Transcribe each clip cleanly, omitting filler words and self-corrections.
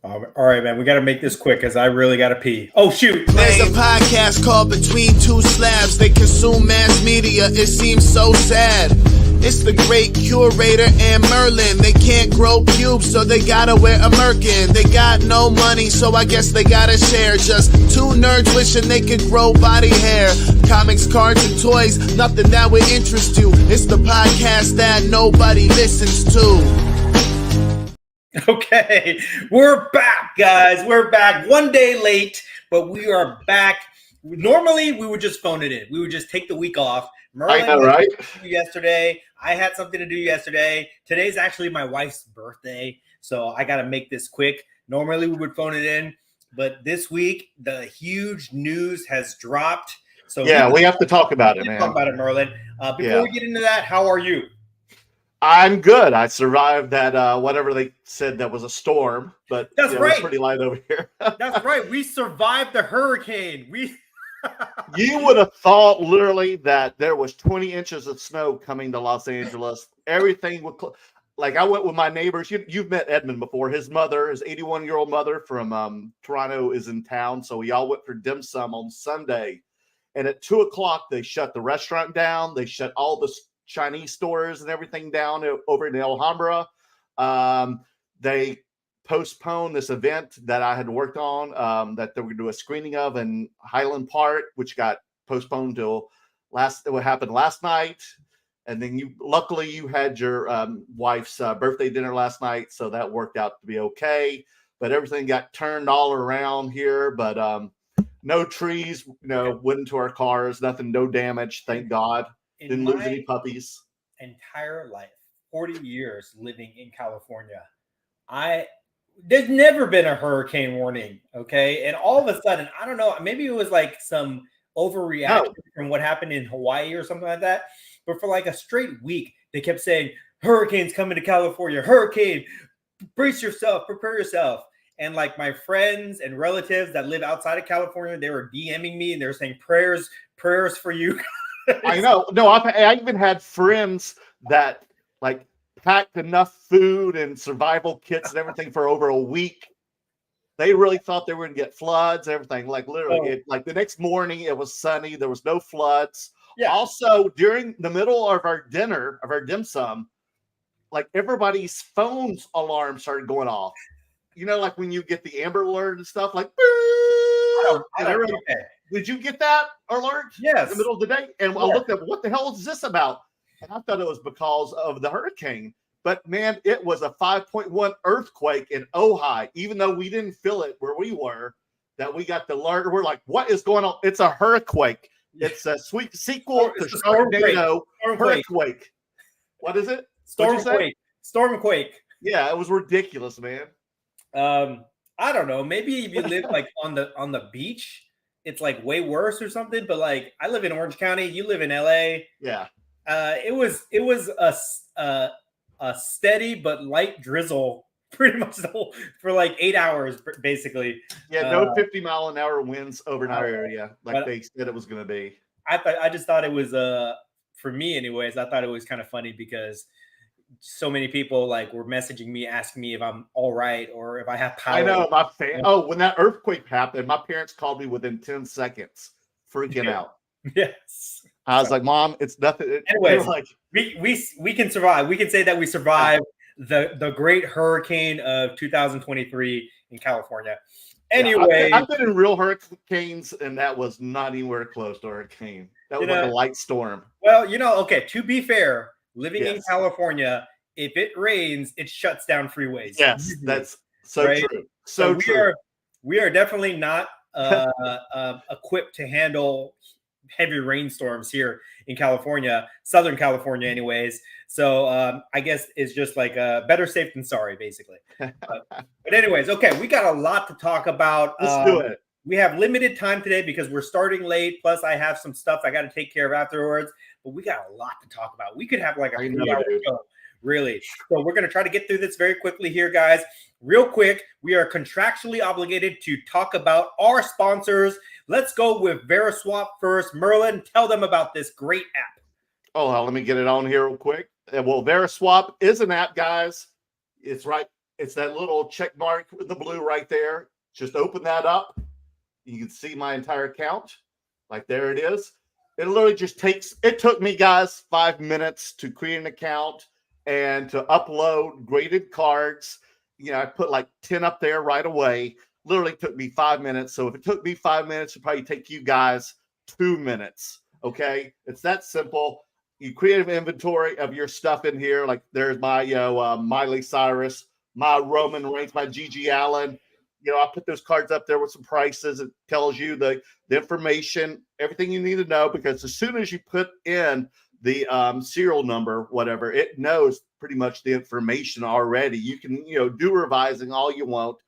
All right, man. We got to make this quick because I really got to pee. Oh, shoot. There's a podcast called Between Two Slabs. They consume mass media. It seems so sad. It's the great curator and Merlin. They can't grow pubes, so they gotta wear a merkin. They got no money, so I guess they gotta share. Just two nerds wishing they could grow body hair. Comics, cards, and toys, nothing that would interest you. It's the podcast that nobody listens to. Okay, we're back, guys. We're back. 1 day late, but we are back. Normally, we would just phone it in. We would just take the week off. Merlin I know, right? Yesterday, I had something to do yesterday. Today's actually my wife's birthday, so I got to make this quick. Normally, we would phone it in, but this week, the huge news has dropped. So yeah, we have to talk about it, man. Talk about it, Merlin. Before we get into that, how are you? I'm good. I survived that whatever they said that was a storm, but that's right. It was pretty light over here. That's right. We survived the hurricane. You would have thought literally that there was 20 inches of snow coming to Los Angeles. Everything would like I went with my neighbors. You've met Edmund before. His mother, his 81-year-old mother from Toronto, is in town, so we all went for dim sum on Sunday. And at 2:00, they shut the restaurant down. They shut all the Chinese stores and everything down over in Alhambra. They postponed this event that I had worked on that they were going to do a screening of in Highland Park, which got postponed till what happened last night. And then luckily you had your wife's birthday dinner last night, so that worked out to be okay. But everything got turned all around here. But no trees, went into our cars, nothing, no damage, thank God. Didn't lose any puppies. Entire life, 40 years living in California, there's never been a hurricane warning, okay? And all of a sudden, I don't know, maybe it was like some overreaction from what happened in Hawaii or something like that. But for like a straight week, they kept saying, hurricane's coming to California, hurricane, brace yourself, prepare yourself. And like my friends and relatives that live outside of California, they were DMing me and they were saying prayers for you. I know. No, I even had friends that like packed enough food and survival kits and everything for over a week. They really thought they were going to get floods, everything. Like literally, like the next morning, it was sunny. There was no floods. Yeah. Also, during the middle of our dinner, of our dim sum, like everybody's phone's alarm started going off. Like when you get the Amber Alert and stuff, like, did you get that alert? Yes. In the middle of the day? And I looked up, what the hell is this about? And I thought it was because of the hurricane. But, man, it was a 5.1 earthquake in Ojai. Even though we didn't feel it where we were, that we got the alert. We're like, what is going on? It's a hurricane. It's a sweet sequel to Sharknado Hurricane. What is it? Stormquake. Yeah, it was ridiculous, man. I don't know. Maybe if you live like on the beach, it's like way worse or something. But like I live in Orange County, you live in LA. Yeah. It was a steady but light drizzle pretty much for like 8 hours basically. Yeah, no 50-mile-an-hour winds over in our area like they said it was going to be. I just thought it was for me anyways. I thought it was kind of funny because so many people like were messaging me asking me if I'm all right or if I have power. I know when that earthquake happened, my parents called me within 10 seconds, freaking out. Yes. I was like, Mom, it's nothing. Anyways, like, we can survive. We can say that we survived the great hurricane of 2023 in California. Anyway, I've been in real hurricanes, and that was not anywhere close to a hurricane. That was like a light storm. Well, okay, to be fair, living in California, if it rains, it shuts down freeways. Yes, that's so true. So true. We are definitely not equipped to handle heavy rainstorms here in California, Southern California anyways. So I guess it's just like better safe than sorry, basically. But anyways, okay, we got a lot to talk about. Let's do it. We have limited time today because we're starting late. Plus, I have some stuff I got to take care of afterwards. But we got a lot to talk about. We could have like a 3-hour show, really. So we're going to try to get through this very quickly here, guys. Real quick, we are contractually obligated to talk about our sponsors. Let's go with Veriswap first. Merlin, tell them about this great app. Oh, let me get it on here real quick. Well, Veriswap is an app, guys. It's right It's that little check mark with the blue right there. Just open that up. You can see my entire account. Like there it is. It literally just it took me, guys, 5 minutes to create an account and to upload graded cards. I put like 10 up there right away. Literally took me 5 minutes. So if it took me 5 minutes, it'd probably take you guys 2 minutes. Okay. It's that simple. You create an inventory of your stuff in here. Like there's my Miley Cyrus, my Roman Reigns, my Gigi Allen. I put those cards up there with some prices. It tells you the information, everything you need to know, because as soon as you put in the serial number, whatever, it knows pretty much the information already. You can, do revising all you want.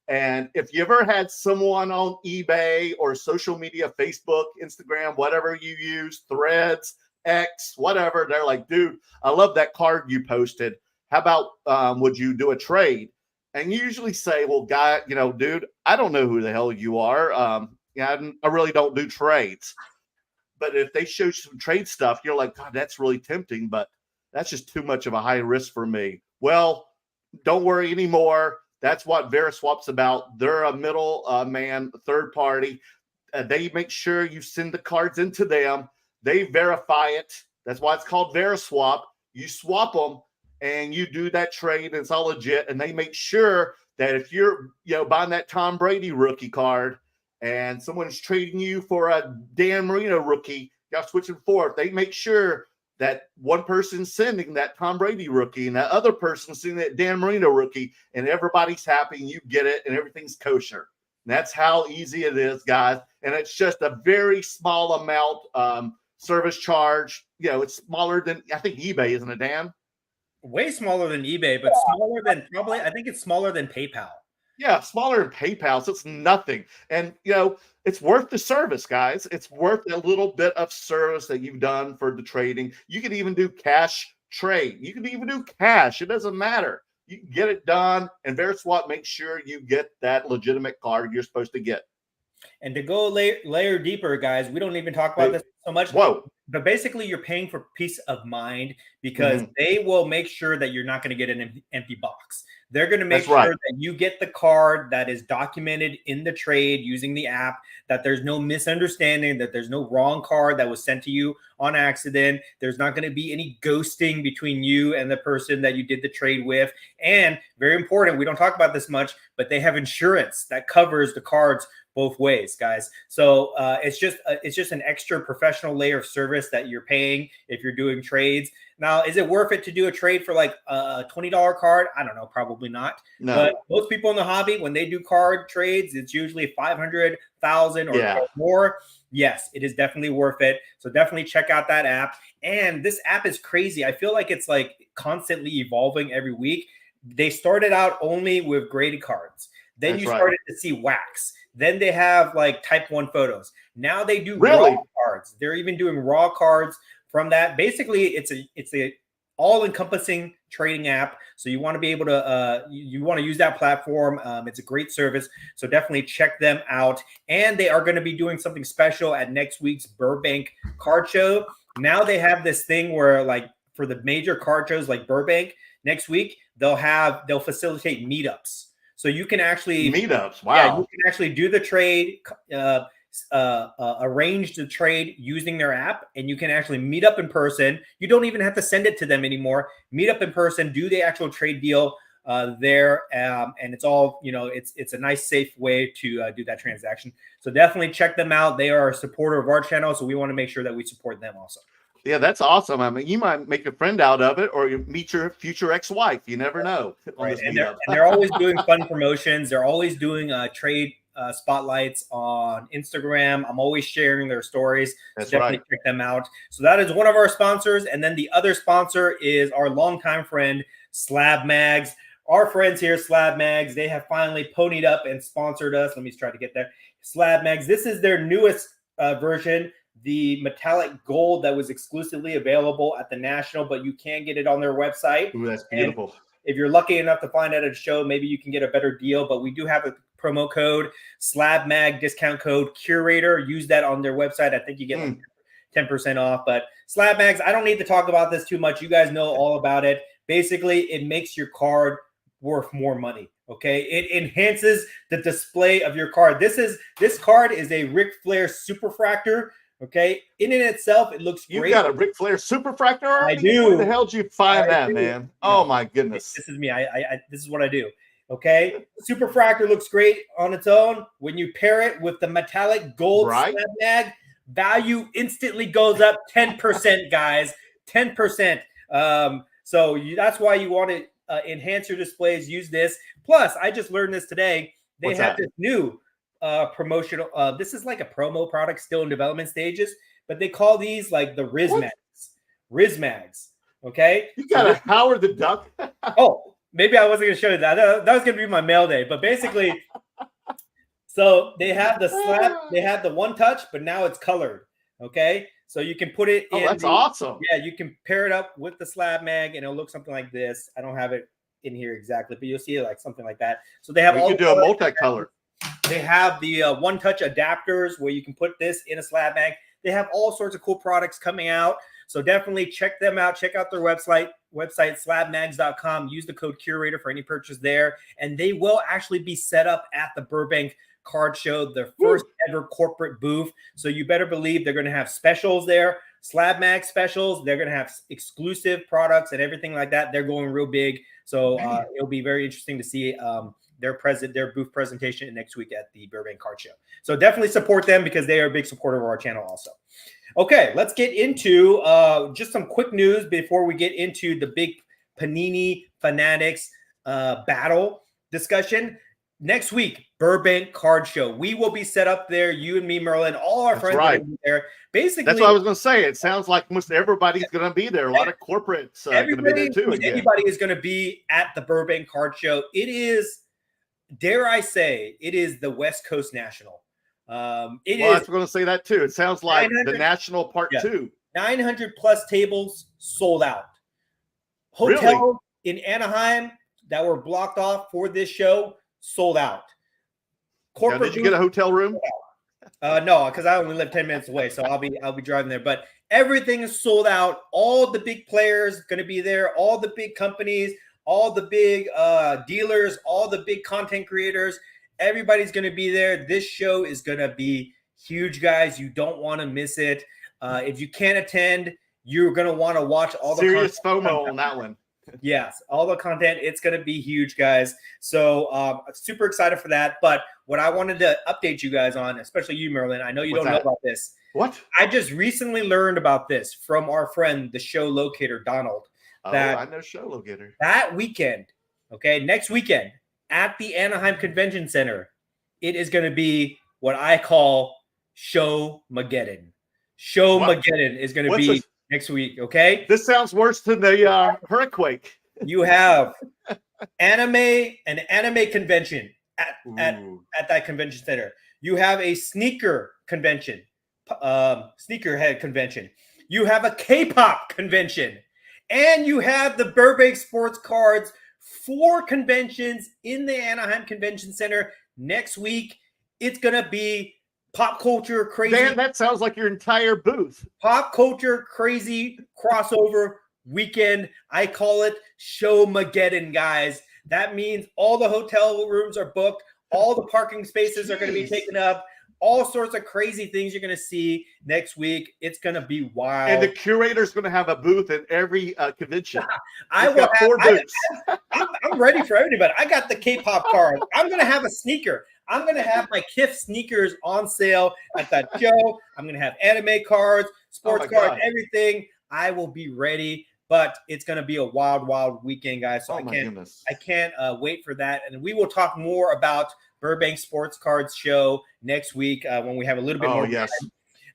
And if you ever had someone on eBay or social media, Facebook, Instagram, whatever you use, Threads, X, whatever, they're like, dude, I love that card you posted. How about would you do a trade? And you usually say, well, guy, dude, I don't know who the hell you are. I really don't do trades. But if they show you some trade stuff, you're like, God, that's really tempting, but that's just too much of a high risk for me. Well, don't worry anymore. That's what Veriswap's about. They're a middle man, third party. They make sure you send the cards into them. They verify it. That's why it's called Veriswap. You swap them and you do that trade, and it's all legit. And they make sure that if you're buying that Tom Brady rookie card and someone's trading you for a Dan Marino rookie, y'all switching forth. They make sure that one person's sending that Tom Brady rookie and that other person's sending that Dan Marino rookie, and everybody's happy and you get it and everything's kosher. And that's how easy it is, guys. And it's just a very small amount service charge. It's smaller than, I think, eBay, isn't it, Dan? Way smaller than eBay, but smaller than I think it's smaller than PayPal. Yeah, smaller than PayPal, so it's nothing. And, it's worth the service, guys. It's worth a little bit of service that you've done for the trading. You can even do cash trade. You can even do cash. It doesn't matter. You can get it done, and Veriswap makes sure you get that legitimate card you're supposed to get. And to go layer deeper, guys, we don't even talk about this so much. Whoa. But basically, you're paying for peace of mind because they will make sure that you're not going to get an empty box. They're going to make sure that you get the card that is documented in the trade using the app, that there's no misunderstanding, that there's no wrong card that was sent to you on accident. There's not going to be any ghosting between you and the person that you did the trade with. And very important, we don't talk about this much, but they have insurance that covers the cards both ways, guys. So it's just an extra professional layer of service that you're paying if you're doing trades. Now, is it worth it to do a trade for like a $20 card? I don't know, probably not. No. But most people in the hobby, when they do card trades, it's usually 500,000 or more. Yes, it is definitely worth it. So definitely check out that app. And this app is crazy. I feel like it's like constantly evolving every week. They started out only with graded cards. Then you started to see wax. Then they have like type 1 photos. Now they do raw cards. They're even doing raw cards from that. Basically, it's a all-encompassing trading app. So you want to be able to you want to use that platform. It's a great service. So definitely check them out. And they are going to be doing something special at next week's Burbank card show. Now they have this thing where, like, for the major card shows like Burbank next week, they'll facilitate meetups. So you can actually meetups. Wow. Yeah, you can actually do the trade, arrange the trade using their app, and you can actually meet up in person. You don't even have to send it to them anymore. Meet up in person, do the actual trade deal there, and it's all, it's a nice, safe way to do that transaction. So definitely check them out. They are a supporter of our channel, so we want to make sure that we support them also. Yeah, that's awesome. I mean, you might make a friend out of it, or you meet your future ex-wife. You never know. Right. And they're always doing fun promotions. They're always doing trade spotlights on Instagram. I'm always sharing their stories. That's so definitely check them out. So that is one of our sponsors. And then the other sponsor is our longtime friend, Slabmags. Our friends here, Slabmags, they have finally ponied up and sponsored us. Let me try to get there. Slabmags, this is their newest version. The metallic gold that was exclusively available at the National, but you can get it on their website. Ooh, that's beautiful. And if you're lucky enough to find it at a show, maybe you can get a better deal. But we do have a promo code, Slabmag, discount code Curator. Use that on their website. I think you get like 10% off. But Slabmags, I don't need to talk about this too much. You guys know all about it. Basically, it makes your card worth more money. Okay, it enhances the display of your card. This card is a Ric Flair Superfractor. Okay, in and itself, it looks great. You got a Ric Flair Superfractor already? I do. Where the hell did you find that, man? No, oh my goodness! This is me. This is what I do. Okay, Superfractor looks great on its own. When you pair it with the metallic gold slab mag, value instantly goes up 10%, guys. 10%. So that's why you want to enhance your displays. Use this. Plus, I just learned this today. They have this new promotional. This is like a promo product still in development stages, but they call these like the Rizmags. Okay, you got a Howard the Duck. Oh, maybe I wasn't going to show you that. That was going to be my mail day, but basically, so they have the slab, they have the one touch, but now it's colored. Okay, so you can put it. Oh, that's awesome. Yeah, you can pair it up with the slab mag, and it'll look something like this. I don't have it in here exactly, but you'll see it like something like that. So they have. You can do a multicolor. They have the one-touch adapters where you can put this in a slab mag. They have all sorts of cool products coming out. So definitely check them out. Check out their website slabmags.com. Use the code Curator for any purchase there. And they will actually be set up at the Burbank Card Show, their first ever corporate booth. So you better believe they're going to have specials there, Slab Mag specials. They're going to have exclusive products and everything like that. They're going real big. So it'll be very interesting to see their booth presentation next week at the Burbank Card Show. So definitely support them because they are a big supporter of our channel also. Okay, let's get into just some quick news before we get into the big Panini Fanatics battle discussion. Next week, Burbank Card Show. We will be set up there. You and me, Merlin, all our friends will be there. Basically, that's what I was going to say. It sounds like almost everybody's going to be there. A lot of corporates going to be there too. Anybody is going to be at the Burbank Card Show. It is, dare I say, it is the West Coast National. I was going to say that too. It sounds like the National Part 2. 900 plus tables sold out. Hotels in Anaheim that were blocked off for this show sold out. Now, did you get a hotel room? No, because I only live 10 minutes away, so I'll be driving there. But everything is sold out. All the big players going to be there. All the big companies, all the big dealers, all the big content creators. Everybody's going to be there. This show is going to be huge, guys. You don't want to miss it. If you can't attend, you're going to want to watch all the serious FOMO on that one. Yes, all the content. It's going to be huge, guys. So super excited for that. But what I wanted to update you guys on, especially you, Merlin, I know you don't know about this. What? I just recently learned about this from our friend, the show locator, Donald. That I know show locator. That weekend, next weekend at the Anaheim Convention Center, it is going to be what I call Show-mageddon. Show-mageddon is going to be next week, okay? This sounds worse than the hurricane. You have an anime convention at that convention center. You have a sneaker convention, sneakerhead convention. You have a K-pop convention. And you have the Burbank Sports Cards 4 conventions in the Anaheim Convention Center next week. It's going to be pop culture crazy. Man, that sounds like your entire booth. Pop culture crazy crossover weekend. I call it Show-mageddon, guys. That means all the hotel rooms are booked. All the parking spaces are going to be taken up. All sorts of crazy things you're going to see next week. It's going to be wild. And the curator's going to have a booth at every convention. I will have 4 booths. I'm ready for everybody. I got the K-pop card. I'm going to have a sneaker. I'm going to have my Kith sneakers on sale at that show. I'm going to have anime cards, sports cards, everything. I will be ready, but it's going to be a wild, wild weekend, guys. So I can't wait for that. And we will talk more about Burbank Sports Cards Show next week when we have a little bit more time.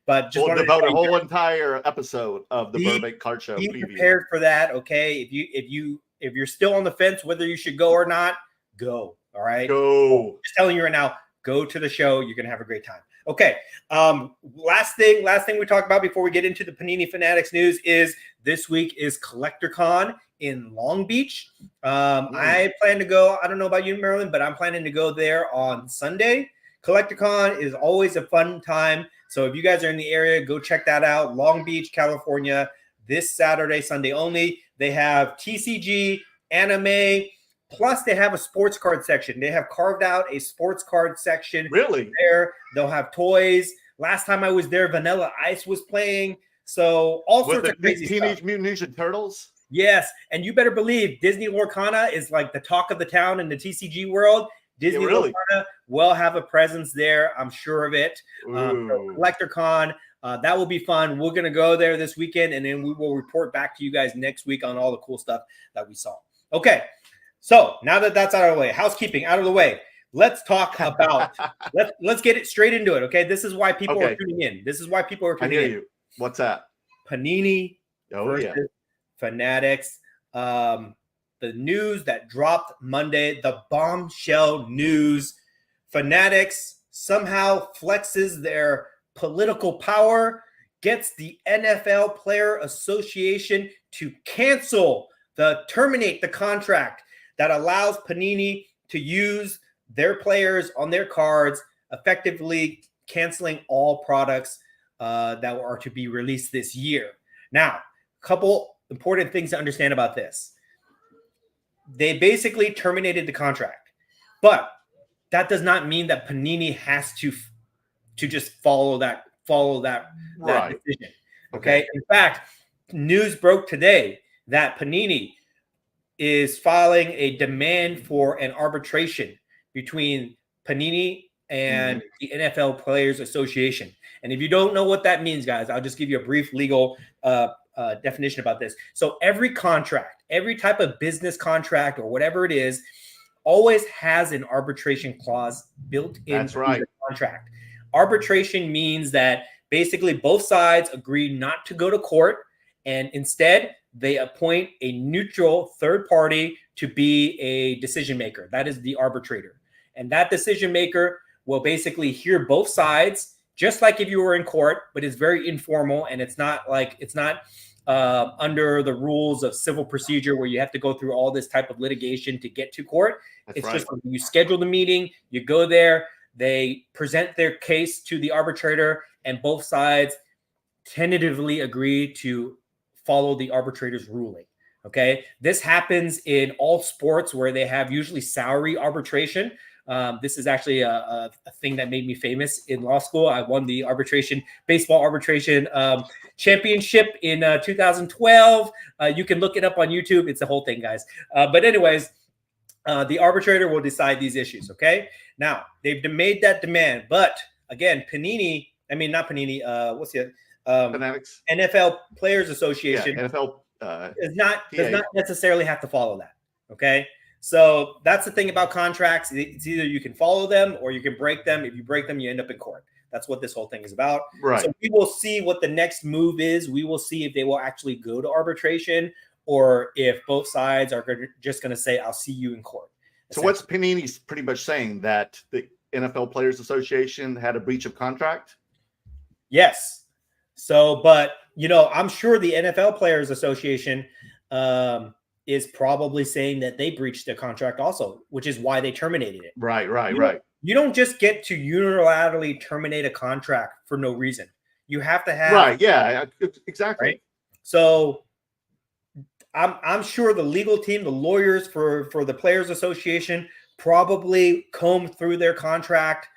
But just we'll devote a whole entire episode of the Burbank Card Show. Be prepared for that, okay? If you're still on the fence whether you should go or not, go. All right, go. Just telling you right now, go to the show. You're gonna have a great time. Okay. Last thing we talk about before we get into the Panini Fanatics news is this week is CollectorCon in Long Beach. I plan to go. I don't know about you, Merlin, but I'm planning to go there on Sunday. CollectorCon is always a fun time. So if you guys are in the area, go check that out. Long Beach, California, this Saturday, Sunday only. They have TCG, anime, Plus, they have a sports card section. They have carved out a sports card section. Really? There, they'll have toys. Last time I was there, Vanilla Ice was playing. So all With sorts of crazy Teenage stuff. Mutant Ninja Turtles? Yes, and you better believe Disney Lorcana is like the talk of the town in the TCG world. Disney Lorcana will have a presence there. I'm sure of it. Collector Con, that will be fun. We're going to go there this weekend, and then we will report back to you guys next week on all the cool stuff that we saw. Okay, so now that that's out of the way, housekeeping out of the way, let's talk about let's get it straight into it. Okay, this is why people are tuning in. This is why people are tuning in. I hear you. What's that? Panini versus Fanatics. The news that dropped Monday, the bombshell news. Fanatics somehow flexes their political power, gets the NFL Player Association to terminate the contract that allows Panini to use their players on their cards, effectively canceling all products that are to be released this year. Now, a couple important things to understand about this. They basically terminated the contract, but that does not mean that Panini has to just follow that decision. Okay. In fact, news broke today that Panini is filing a demand for an arbitration between Panini and the NFL Players Association. And if you don't know what that means, guys, I'll just give you a brief legal definition about this. So every contract, every type of business contract or whatever it is, always has an arbitration clause built into the contract. Arbitration means that basically both sides agree not to go to court, and instead they appoint a neutral third party to be a decision maker. That is the arbitrator. And that decision maker will basically hear both sides, just like if you were in court, but it's very informal, and it's not under the rules of civil procedure where you have to go through all this type of litigation to get to court. It's just you schedule the meeting, you go there, they present their case to the arbitrator, and both sides tentatively agree to follow the arbitrator's ruling. Okay. This happens in all sports where they have usually salary arbitration. This is actually a thing that made me famous in law school. I won the baseball arbitration championship in 2012. You can look it up on YouTube. It's the whole thing, guys. But anyways, the arbitrator will decide these issues. Okay. Now they've made that demand, but again, not Panini. What's the Fanatics? NFL Players Association. Yeah, NFL does not necessarily have to follow that. Okay. So that's the thing about contracts. It's either you can follow them or you can break them. If you break them, you end up in court. That's what this whole thing is about. Right. So we will see what the next move is. We will see if they will actually go to arbitration or if both sides are just going to say, I'll see you in court. So what's Panini's pretty much saying, that the NFL Players Association had a breach of contract? Yes. So, but, I'm sure the NFL Players Association is probably saying that they breached their contract also, which is why they terminated it. Right. You don't just get to unilaterally terminate a contract for no reason. You have to have exactly. Right? So I'm sure the legal team, the lawyers for the Players Association, probably combed through their contract.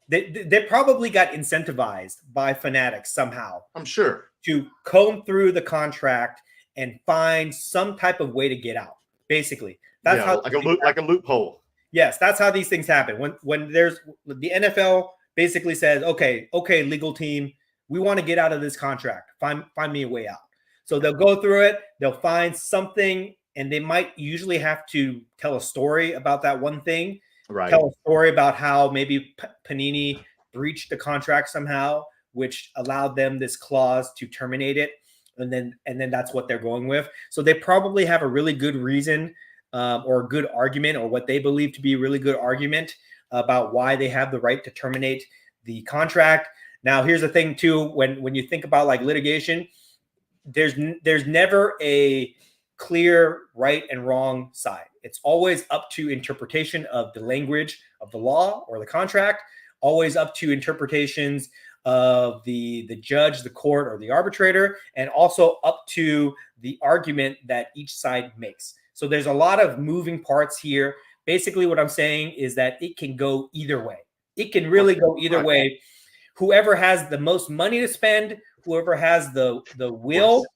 They probably got incentivized by Fanatics somehow. I'm sure to comb through the contract and find some type of way to get out. Basically, that's how like a loophole. Yes, that's how these things happen. When there's the NFL basically says, okay, legal team, we want to get out of this contract. Find me a way out. So they'll go through it. They'll find something, and they might usually have to tell a story about that one thing. Right. Tell a story about how maybe Panini breached the contract somehow, which allowed them this clause to terminate it. And then that's what they're going with. So they probably have a really good reason or a good argument, or what they believe to be a really good argument about why they have the right to terminate the contract. Now, here's the thing too, when you think about like litigation, there's never a clear right and wrong side. It's always up to interpretation of the language of the law or the contract, always up to interpretations of the judge, the court, or the arbitrator, and also up to the argument that each side makes. So there's a lot of moving parts here. Basically, what I'm saying is that it can go either way. It can really go either way. Whoever has the most money to spend, whoever has the will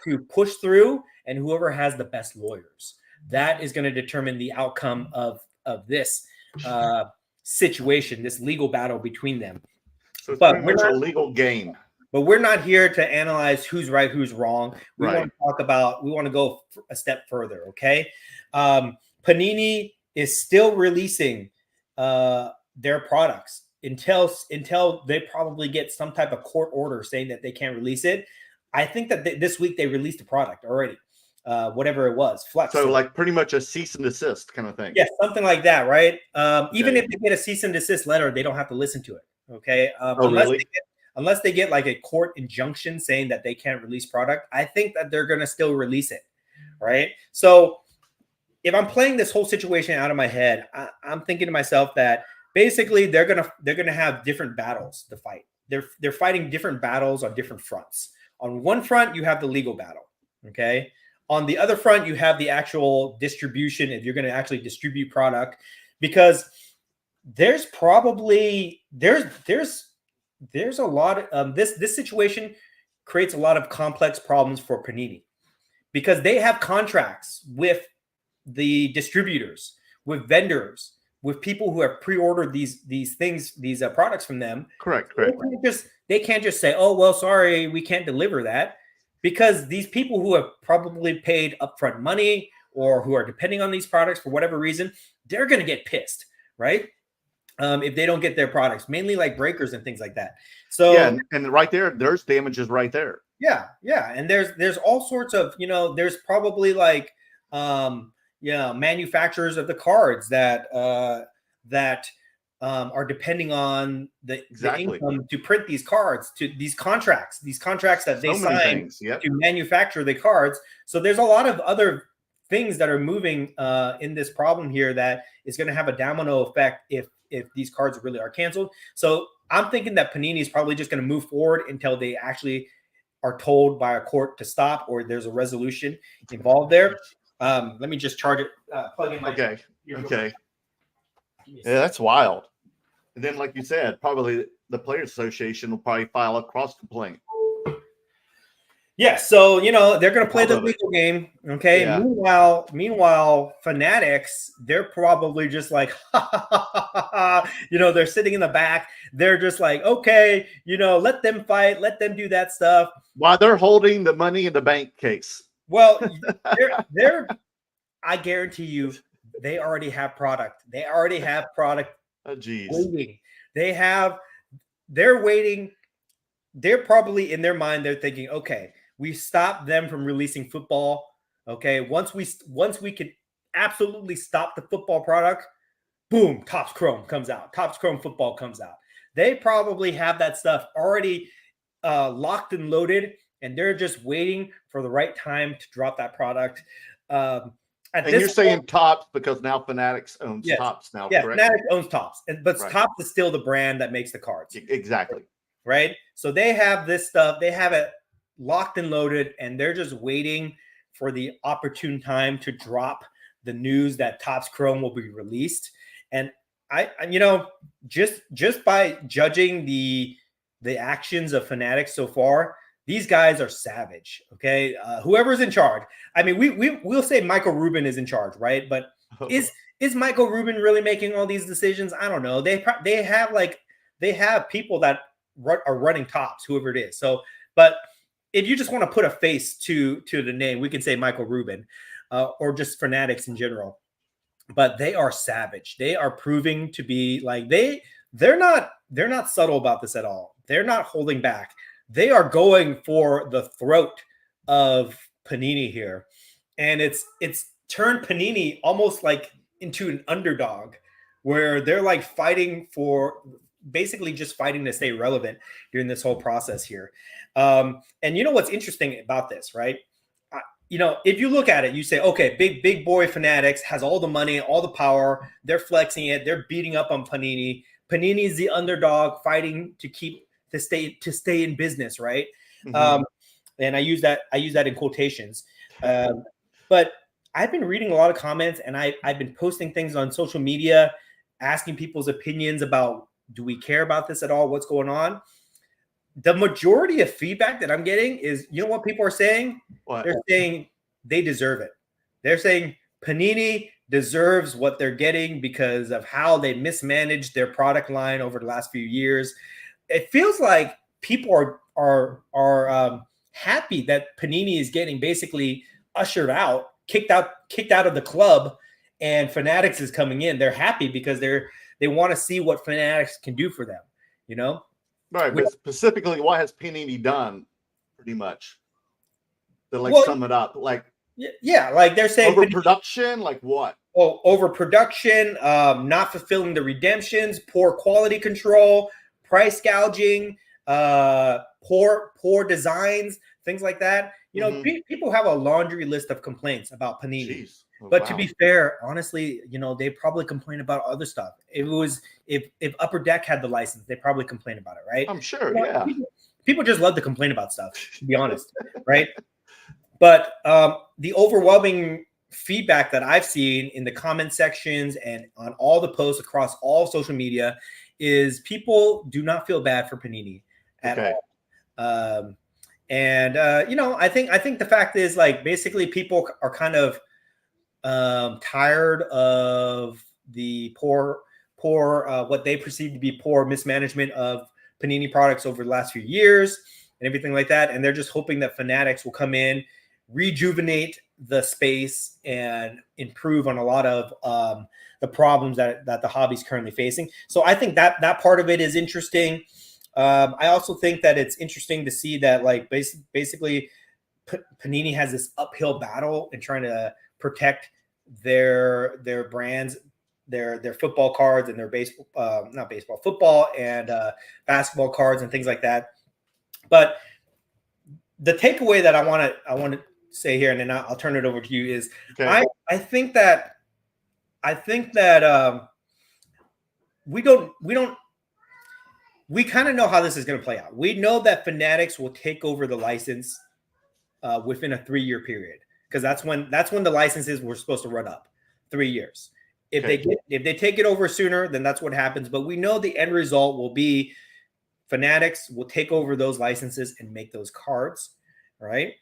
to push through, and whoever has the best lawyers, that is going to determine the outcome of this situation, this legal battle between them. So it's pretty much a legal game. But we're not here to analyze who's right, who's wrong. We want to talk about, we want to go a step further, okay? Panini is still releasing their products until they probably get some type of court order saying that they can't release it. I think that this week they released the product already, whatever it was. Flex. So like pretty much a cease and desist kind of thing. Yeah, something like that, right? Even if they get a cease and desist letter, they don't have to listen to it, okay? Unless they get like a court injunction saying that they can't release product, I think that they're going to still release it, right? So if I'm playing this whole situation out of my head, I'm thinking to myself that basically they're gonna have different battles to fight. They're fighting different battles on different fronts. On one front, you have the legal battle, okay? On the other front, you have the actual distribution, if you're going to actually distribute product, because there's probably there's a lot of this situation creates a lot of complex problems for Panini, because they have contracts with the distributors, with vendors, with people who have pre-ordered these things, these products from them. Correct. They can't just say, oh, well, sorry, we can't deliver that, because these people who have probably paid upfront money or who are depending on these products for whatever reason, they're going to get pissed, right? If they don't get their products, mainly like breakers and things like that. So yeah, and right there's damages right there. Yeah. And there's all sorts of, there's probably like, manufacturers of the cards that are depending on the income to print these cards, to these contracts that they sign to manufacture the cards. So there's a lot of other things that are moving in this problem here that is going to have a domino effect if these cards really are canceled. So I'm thinking that Panini is probably just going to move forward until they actually are told by a court to stop, or there's a resolution involved there. Let me just charge it. Plug in my. Okay. Yeah, that's wild. And then, like you said, probably the Players Association will probably file a cross complaint. Yeah, so they're going to play the legal game. Okay. Yeah. Meanwhile, Fanatics, they're probably just like, they're sitting in the back. They're just like, okay, let them fight, let them do that stuff. While they're holding the money in the bank case. Well, I guarantee you, they already have product. They already have product. Oh, geez. Waiting. They're waiting. They're probably in their mind, they're thinking, okay, we stopped them from releasing football. Okay, once we can absolutely stop the football product, boom, Topps Chrome comes out. Topps Chrome football comes out. They probably have that stuff already locked and loaded, and they're just waiting for the right time to drop that product. And you're saying Topps because now Fanatics owns Topps now, correct? Fanatics owns Topps, but Topps is still the brand that makes the cards. Exactly. Right? So they have this stuff. They have it locked and loaded, and they're just waiting for the opportune time to drop the news that Topps Chrome will be released. And I just by judging the actions of Fanatics so far, these guys are savage. Okay, whoever's in charge. I mean, we'll say Michael Rubin is in charge, right? But is Michael Rubin really making all these decisions? I don't know. They have people that are running Topps, whoever it is. So, but if you just want to put a face to the name, we can say Michael Rubin, or just Fanatics in general. But they are savage. They are proving to be like they're not subtle about this at all. They're not holding back. They are going for the throat of Panini here, and it's turned Panini almost like into an underdog, where they're like fighting to stay relevant during this whole process here. And what's interesting about this, right? If you look at it, you say, okay, big boy Fanatics has all the money, all the power. They're flexing it. They're beating up on Panini. Panini is the underdog fighting to stay in business, right? Mm-hmm. And I use that in quotations. But I've been reading a lot of comments, and I've been posting things on social media, asking people's opinions about, do we care about this at all? What's going on? The majority of feedback that I'm getting is, you know what people are saying? What? They're saying they deserve it. They're saying Panini deserves what they're getting because of how they mismanaged their product line over the last few years. It feels like people are happy that Panini is getting basically ushered out, kicked out of the club, and Fanatics is coming in. They're happy because they want to see what Fanatics can do for them, you know? Right, but specifically, what has Panini done? Pretty much, to sum it up, yeah, like they're saying overproduction, like what? Oh, overproduction, not fulfilling the redemptions, poor quality control, price gouging, poor designs, things like that. You know, people have a laundry list of complaints about Panini. Oh, but to be fair, honestly, you know, they probably complain about other stuff. If Upper Deck had the license, they probably complain about it, right? I'm sure, you know, yeah. People just love to complain about stuff, to be honest, right? But the overwhelming feedback that I've seen in the comment sections and on all the posts across all social media is people do not feel bad for Panini at all. You know, I think the fact is, like, basically people are kind of tired of the poor what they perceive to be poor mismanagement of Panini products over the last few years and everything like that, and they're just hoping that Fanatics will come in, rejuvenate the space, and improve on a lot of the problems that the hobby is currently facing. So I think that part of it is interesting. I also think that it's interesting to see that, like, basically Panini has this uphill battle in trying to protect their brands, their football cards and their football and basketball cards and things like that. But the takeaway that I want to say here, and then I'll turn it over to you, is I think that we kind of know how this is going to play out. We know that Fanatics will take over the license within a 3-year period, because that's when the licenses were supposed to run up, 3 years. If they take it over sooner, then that's what happens. But we know the end result will be Fanatics will take over those licenses and make those cards, right?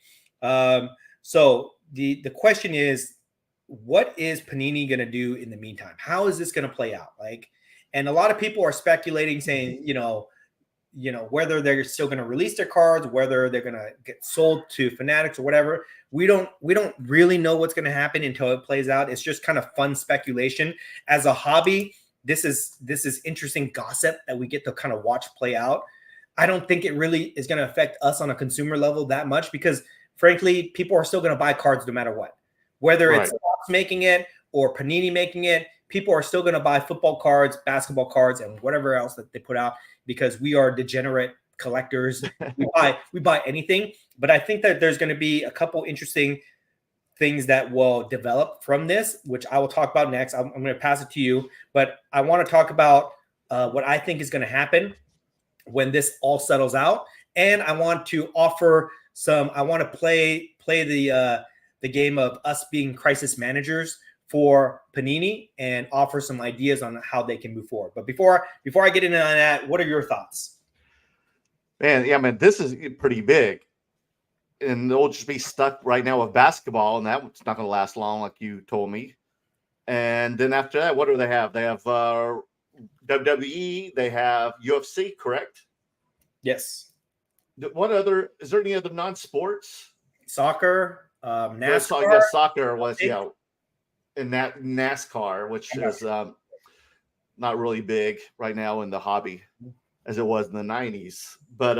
So the question is, what is Panini going to do in the meantime? How is this going to play out? And a lot of people are speculating, saying, you know, whether they're still going to release their cards, whether they're going to get sold to Fanatics or whatever. We don't really know what's going to happen until it plays out. It's just kind of fun speculation. As a hobby, this is interesting gossip that we get to kind of watch play out. I don't think it really is going to affect us on a consumer level that much, because frankly, people are still going to buy cards no matter what, whether it's Fox making it or Panini making it. People are still going to buy football cards, basketball cards, and whatever else that they put out, because we are degenerate collectors. we buy anything. But I think that there's going to be a couple interesting things that will develop from this, which I will talk about next. I'm going to pass it to you, but I want to talk about what I think is going to happen when this all settles out, and I want to offer some. I want to play the game of us being crisis managers for Panini and offer some ideas on how they can move forward. But before I get into that, what are your thoughts? Man, this is pretty big. And they'll just be stuck right now with basketball, and that's not going to last long, like you told me. And then after that, what do they have? They have WWE, they have UFC, correct? Yes. Is there any other non-sports? Soccer, NASCAR. Yeah, soccer was, and that NASCAR, which is not really big right now in the hobby as it was in the 90s. But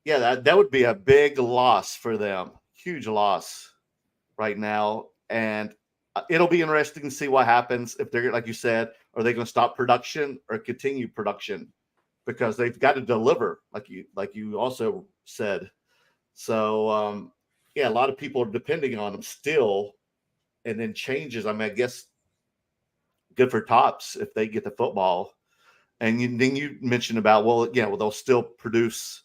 that would be a big loss for them. Huge loss right now. And it'll be interesting to see what happens if they're, like you said, are they going to stop production or continue production? Because they've got to deliver, like you also said. So, a lot of people are depending on them still. And then changes. I mean, I guess good for Topps if they get the football. And then you mentioned about, they'll still produce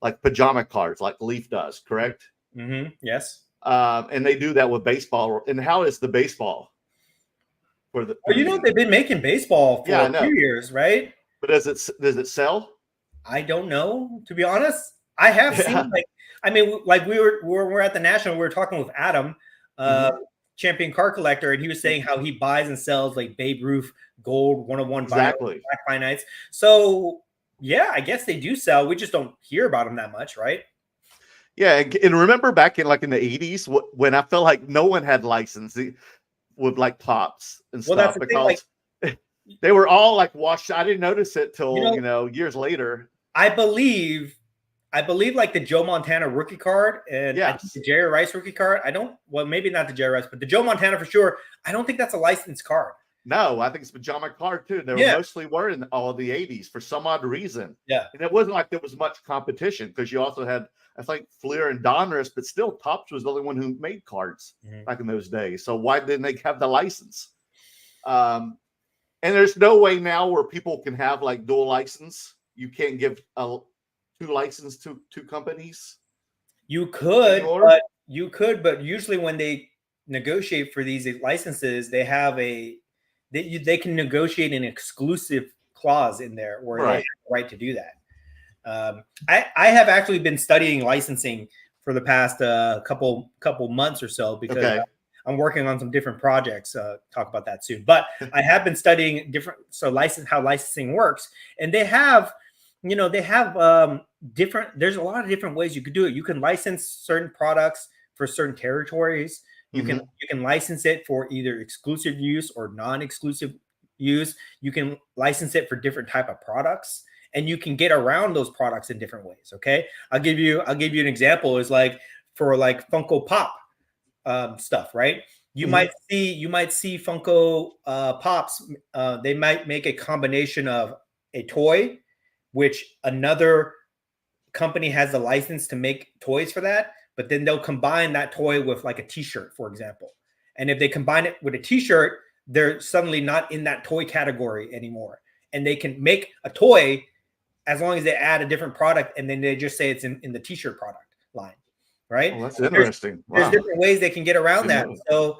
like pajama cards like Leaf does, correct? Mm-hmm. Yes. And they do that with baseball. And how is the baseball for the? Well, you know, they've been making baseball for Yeah, I a know. few years, right? But does it sell? I don't know, to be honest. I have seen, like, I mean, like we're at the National. We were talking with Adam, champion card collector, and he was saying how he buys and sells like Babe Ruth gold 101 Exactly. Black Finites. So yeah, I guess they do sell. We just don't hear about them that much, right? Yeah, and remember back in like in the 80s when I felt like no one had license with like Pops and Well, stuff that's the thing, like, they were all like washed. I didn't notice it till you know, years later. I believe like the Joe Montana rookie card and I think the Jerry Rice rookie card. Well, maybe not the Jerry Rice, but the Joe Montana for sure. I don't think that's a licensed card. No, I think it's pajama card too. They were mostly in all of the 80s for some odd reason. Yeah. And it wasn't like there was much competition because you also had, I think, Fleer and Donruss, but still Topps was the only one who made cards back in those days. So why didn't they have the license? And there's no way now where people can have like dual license. You can't give two license to two companies. You could, but usually when they negotiate for these licenses, they have they can negotiate an exclusive clause in there where they have the right to do that. I have actually been studying licensing for the past couple months or so because I'm working on some different projects. Talk about that soon. But I have been studying how licensing works, and they have different. There's a lot of different ways you could do it. You can license certain products for certain territories. You can license it for either exclusive use or non-exclusive use. You can license it for different type of products, and you can get around those products in different ways. Okay, I'll give you an example. Is like for like Funko Pop stuff, right? You might see Funko Pops. They might make a combination of a toy, which another company has the license to make toys for that. But then they'll combine that toy with like a t-shirt, for example. And if they combine it with a t-shirt, they're suddenly not in that toy category anymore. And they can make a toy as long as they add a different product. And then they just say it's in the t-shirt product line. Right. Well, that's interesting. There's different ways they can get around that. So,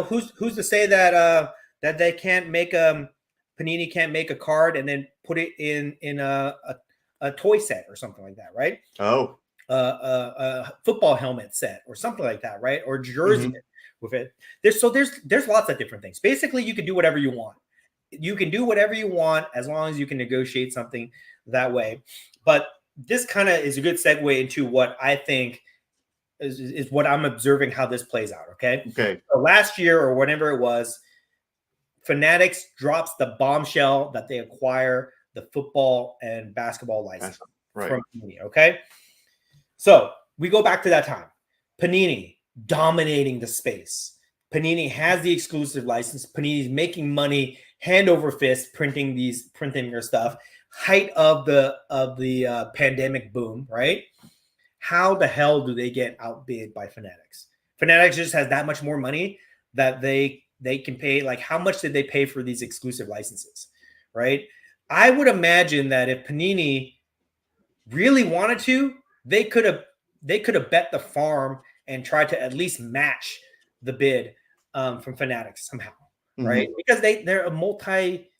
who's to say that that they can't make Panini can't make a card and then put it in a toy set or something like that. Right. Oh. A football helmet set or something like that, right? Or jersey with it. There's lots of different things. Basically, you can do whatever you want. You can do whatever you want as long as you can negotiate something that way. But this kind of is a good segue into what I think is what I'm observing how this plays out. Okay. So last year or whenever it was, Fanatics drops the bombshell that they acquire the football and basketball license from Panini. Okay. So we go back to that time. Panini dominating the space. Panini has the exclusive license. Panini's making money hand over fist, printing their stuff. Height of the pandemic boom, right? How the hell do they get outbid by Fanatics? Fanatics just has that much more money that they can pay. Like, how much did they pay for these exclusive licenses, right? I would imagine that if Panini really wanted to, they could have bet the farm and tried to at least match the bid from Fanatics somehow, right? Because they're a multi.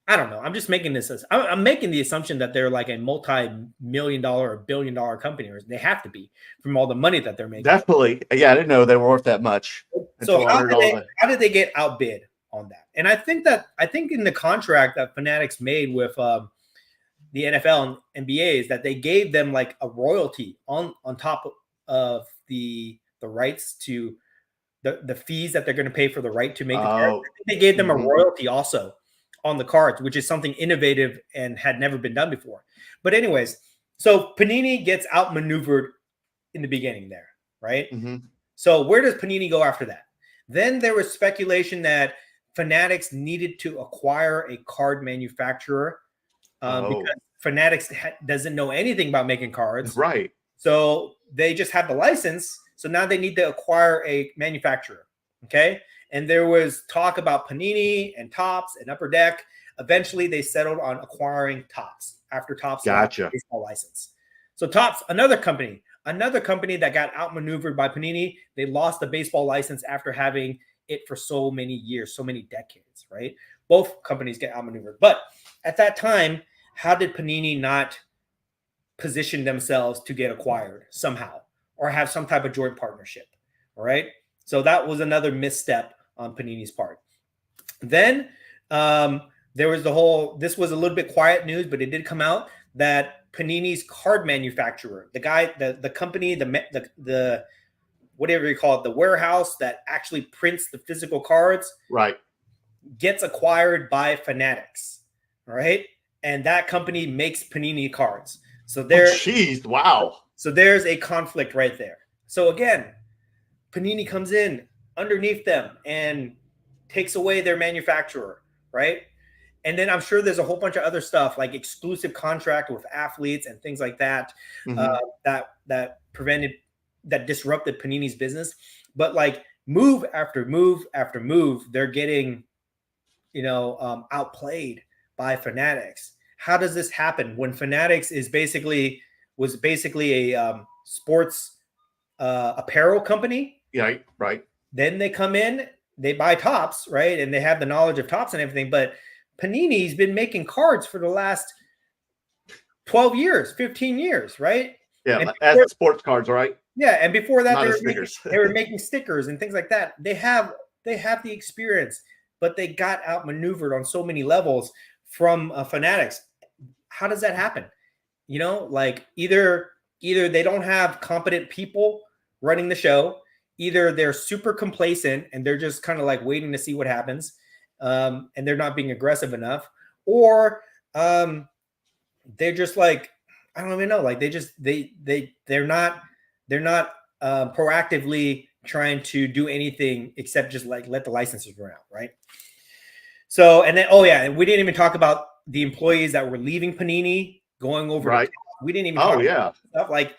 I don't know. I'm just making this. I'm making the assumption that they're like a multi-million-dollar or billion-dollar company, or they have to be from all the money that they're making. Definitely, yeah. I didn't know they were worth that much. So how did they get outbid on that? And I think in the contract that Fanatics made with the NFL and NBA is that they gave them like a royalty on top of the rights to the fees that they're going to pay for the right to make the card. They gave them a royalty also on the cards, which is something innovative and had never been done before. But anyways, so Panini gets outmaneuvered in the beginning there, right? So where does Panini go after that? Then there was speculation that Fanatics needed to acquire a card manufacturer because Fanatics doesn't know anything about making cards. Right. So they just have the license. So now they need to acquire a manufacturer. Okay. And there was talk about Panini and Topps and Upper Deck. Eventually, they settled on acquiring Topps after Topps got a baseball license. So Topps, another company, Another company that got outmaneuvered by Panini, they lost the baseball license after having it for so many years, so many decades, right? Both companies get outmaneuvered. But at that time, how did Panini not position themselves to get acquired somehow or have some type of joint partnership? All right. So that was another misstep on Panini's part. Then there was this was a little bit quiet news, but it did come out that Panini's card manufacturer, the company, the whatever you call it, the warehouse that actually prints the physical cards, right, gets acquired by Fanatics. All right. And that company makes Panini cards. So jeez, wow. So there's a conflict right there. So again, Panini comes in underneath them and takes away their manufacturer, right? And then I'm sure there's a whole bunch of other stuff like exclusive contract with athletes and things like that, that disrupted Panini's business. But like move after move after move, they're getting, outplayed by Fanatics. How does this happen when Fanatics was basically a sports apparel company? Yeah, right. Then they come in, they buy Topps, right? And they have the knowledge of Topps and everything. But Panini's been making cards for the last 12 years, 15 years, right? Yeah, as sports cards, right? Yeah, and before that, they were making stickers and things like that. They have the experience, but they got outmaneuvered on so many levels from Fanatics. How does that happen? Like either they don't have competent people running the show, either they're super complacent and they're just kind of like waiting to see what happens, and they're not being aggressive enough, or they're just like, I don't even know, like they're not proactively trying to do anything except just like let the licenses run out, right? So, and then we didn't even talk about the employees that were leaving Panini going over. Right. We didn't even talk about stuff like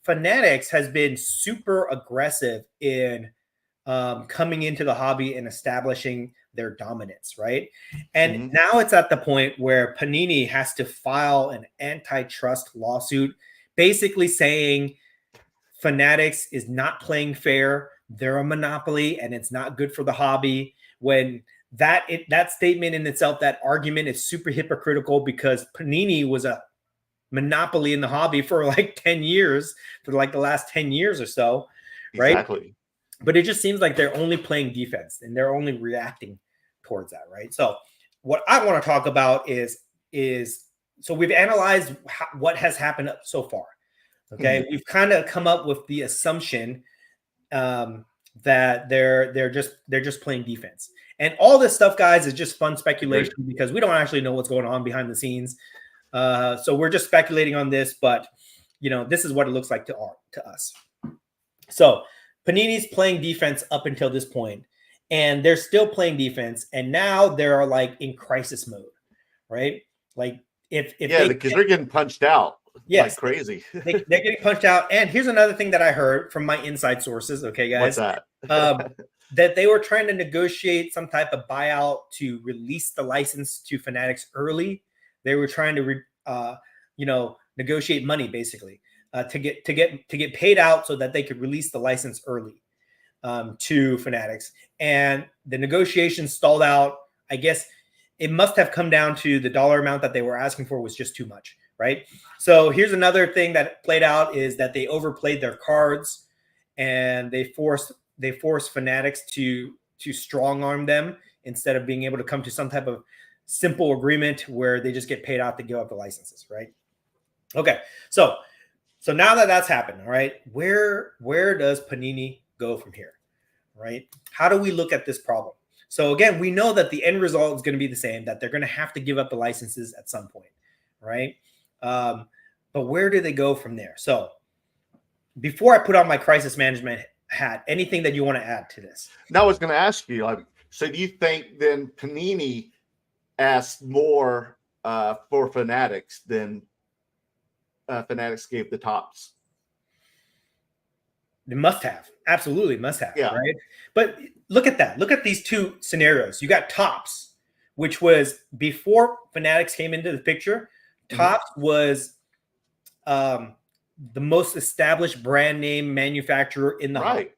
Fanatics has been super aggressive in coming into the hobby and establishing their dominance, right? And now it's at the point where Panini has to file an antitrust lawsuit, basically saying Fanatics is not playing fair. They're a monopoly and it's not good for the hobby. When that statement in itself, that argument is super hypocritical, because Panini was a monopoly in the hobby for like 10 years, for like the last 10 years or so, right? Exactly. But it just seems like they're only playing defense and they're only reacting towards that, right? So what I want to talk about is so we've analyzed what has happened so far. Okay, we've kind of come up with the assumption that they're just playing defense, and all this stuff, guys, is just fun speculation because we don't actually know what's going on behind the scenes. So we're just speculating on this, but this is what it looks like to us. So Panini's playing defense up until this point, and they're still playing defense, and now they're like in crisis mode, right? Like because they're getting punched out. Yes, like crazy. They're getting punched out. And here's another thing that I heard from my inside sources. Okay, guys. What's that? That they were trying to negotiate some type of buyout to release the license to Fanatics early. They were trying to, negotiate money basically to get paid out so that they could release the license early to Fanatics. And the negotiations stalled out. I guess it must have come down to the dollar amount that they were asking for was just too much. Right. So here's another thing that played out is that they overplayed their cards and they forced Fanatics to strong arm them instead of being able to come to some type of simple agreement where they just get paid out to give up the licenses. Right. OK, so now that that's happened. All right. Where does Panini go from here? Right. How do we look at this problem? So, again, we know that the end result is going to be the same, that they're going to have to give up the licenses at some point. Right. But where do they go from there? So before I put on my crisis management hat, anything that you want to add to this? No, I was going to ask you, so do you think then Panini asked more for Fanatics than Fanatics gave the Topps? They must have. Absolutely must have. Yeah. Right. But look at that. Look at these two scenarios. You got Topps, which was before Fanatics came into the picture. Topps was the most established brand name manufacturer in the hobby,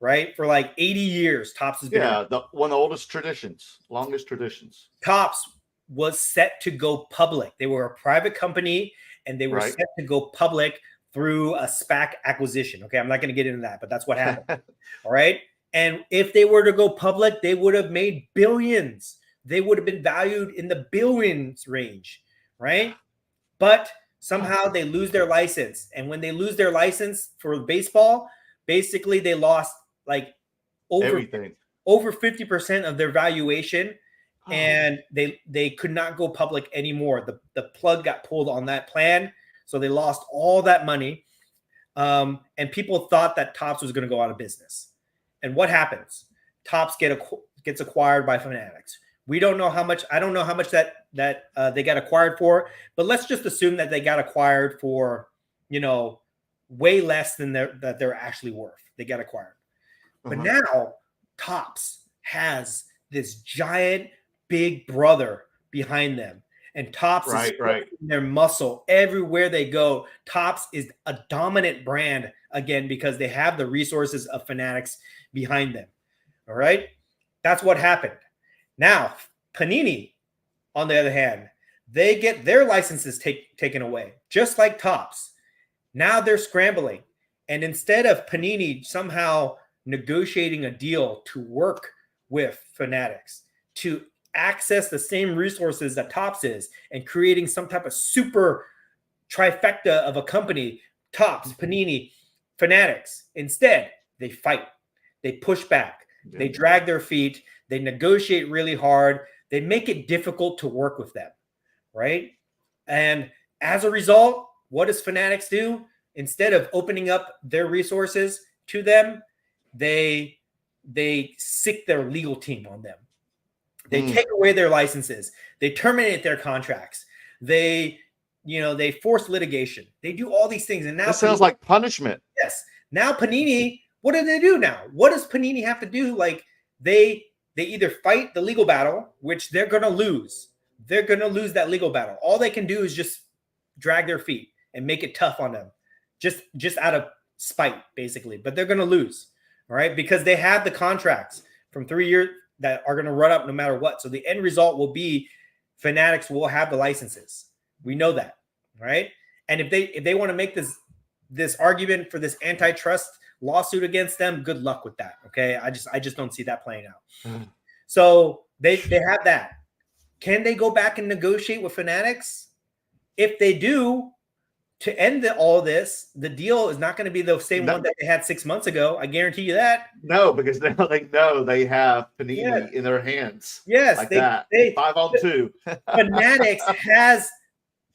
right? For like 80 years, Topps has been one of the oldest traditions, longest traditions. Topps was set to go public. They were a private company, and they were set to go public through a SPAC acquisition. Okay, I'm not going to get into that, but that's what happened. All right. And if they were to go public, they would have made billions. They would have been valued in the billions range, right? But somehow they lose their license. And when they lose their license for baseball, basically they lost like over 50% of their valuation. And they could not go public anymore. The plug got pulled on that plan. So they lost all that money. And people thought that Topps was going to go out of business. And what happens? Topps gets acquired by Fanatics. We don't know how much. I don't know how much that they got acquired for. But let's just assume that they got acquired for, way less than that they're actually worth. They got acquired. But now Topps has this giant big brother behind them, and Topps is their muscle everywhere they go. Topps is a dominant brand again because they have the resources of Fanatics behind them. All right, that's what happened. Now Panini, on the other hand, they get their licenses taken away, just like Topps. Now they're scrambling, and instead of Panini somehow negotiating a deal to work with Fanatics to access the same resources that Topps is and creating some type of super trifecta of a company, Topps, Panini, Fanatics. Instead, they fight. They push back. They drag their feet. They negotiate really hard. They make it difficult to work with them, right? And as a result, what does Fanatics do? Instead of opening up their resources to them, they sick their legal team on them. They take away their licenses. They terminate their contracts. They force litigation. They do all these things. And now that sounds like punishment. Yes. Now Panini, what do they do now? What does Panini have to do? Like they either fight the legal battle, which they're going to lose. They're going to lose that legal battle. All they can do is just drag their feet and make it tough on them. Just out of spite, basically. But they're going to lose. All right. Because they have the contracts from 3 years that are going to run up no matter what. So the end result will be Fanatics will have the licenses. We know that, right? And if they want to make this argument for this antitrust lawsuit against them, good luck with that. Okay, I just don't see that playing out. So they have that. Can they go back and negotiate with Fanatics? If they do, to end all this, the deal is not going to be the same one that they had 6 months ago. I guarantee you that. No, because now they know they have Panini in their hands. Yes, like that. 5-on-2. Fanatics has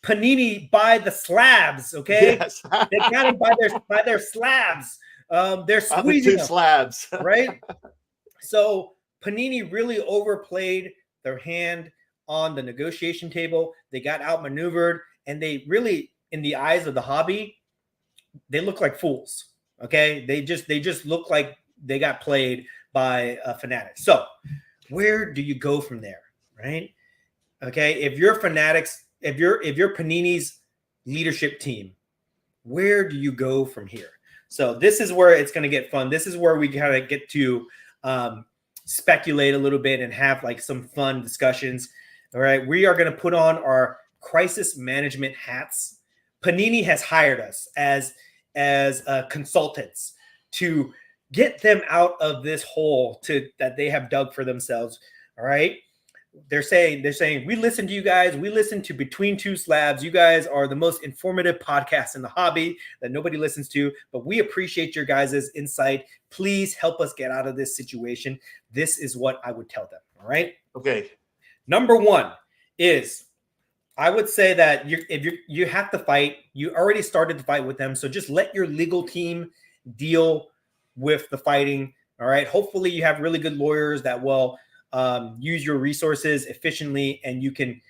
Panini by the slabs. Okay, yes. They got it by their slabs. They're squeezing Two slabs, right? So Panini really overplayed their hand on the negotiation table. They got outmaneuvered, and they really, in the eyes of the hobby, they look like fools. Okay, they just look like they got played by Fanatics. So where do you go from there, right? Okay, if you're Fanatics, if you're Panini's leadership team, where do you go from here? So this is where it's going to get fun. This is where we kind of get to speculate a little bit and have like some fun discussions. All right, we are going to put on our crisis management hats. Panini has hired us as consultants to get them out of this hole that they have dug for themselves. All right. They're saying, we listen to you guys. We listen to Between Two Slabs. You guys are the most informative podcast in the hobby that nobody listens to, but we appreciate your guys' insight. Please help us get out of this situation. This is what I would tell them. All right. Okay. Number one is, I would say that you have to fight. You already started to fight with them. So just let your legal team deal with the fighting. All right. Hopefully you have really good lawyers that will use your resources efficiently, and you can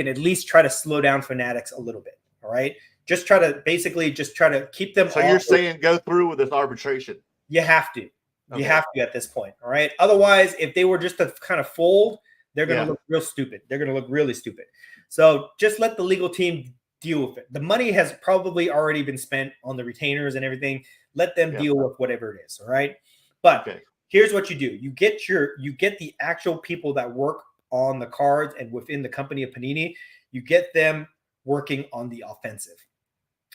at least try to slow down Fanatics a little bit. All right. Just try to keep them. So you're saying go through with this arbitration. You have to. Okay. You have to at this point. All right. Otherwise, if they were just to kind of fold, they're going to look real stupid. They're going to look really stupid. So just let the legal team deal with it. The money has probably already been spent on the retainers and everything. Let them deal with whatever it is. All right. But here's what you do. You get the actual people that work on the cards and within the company of Panini, you get them working on the offensive.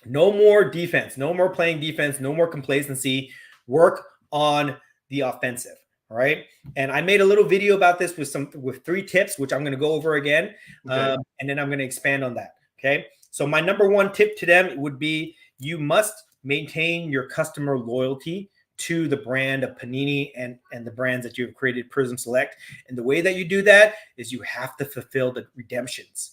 No more defense, no more playing defense, no more complacency. Work on the offensive. All right. And I made a little video about this with 3 tips, which I'm going to go over again. And then I'm going to expand on that. Okay. So my number 1 tip to them would be you must maintain your customer loyalty to the brand of Panini and the brands that you have created, Prism Select. And the way that you do that is you have to fulfill the redemptions.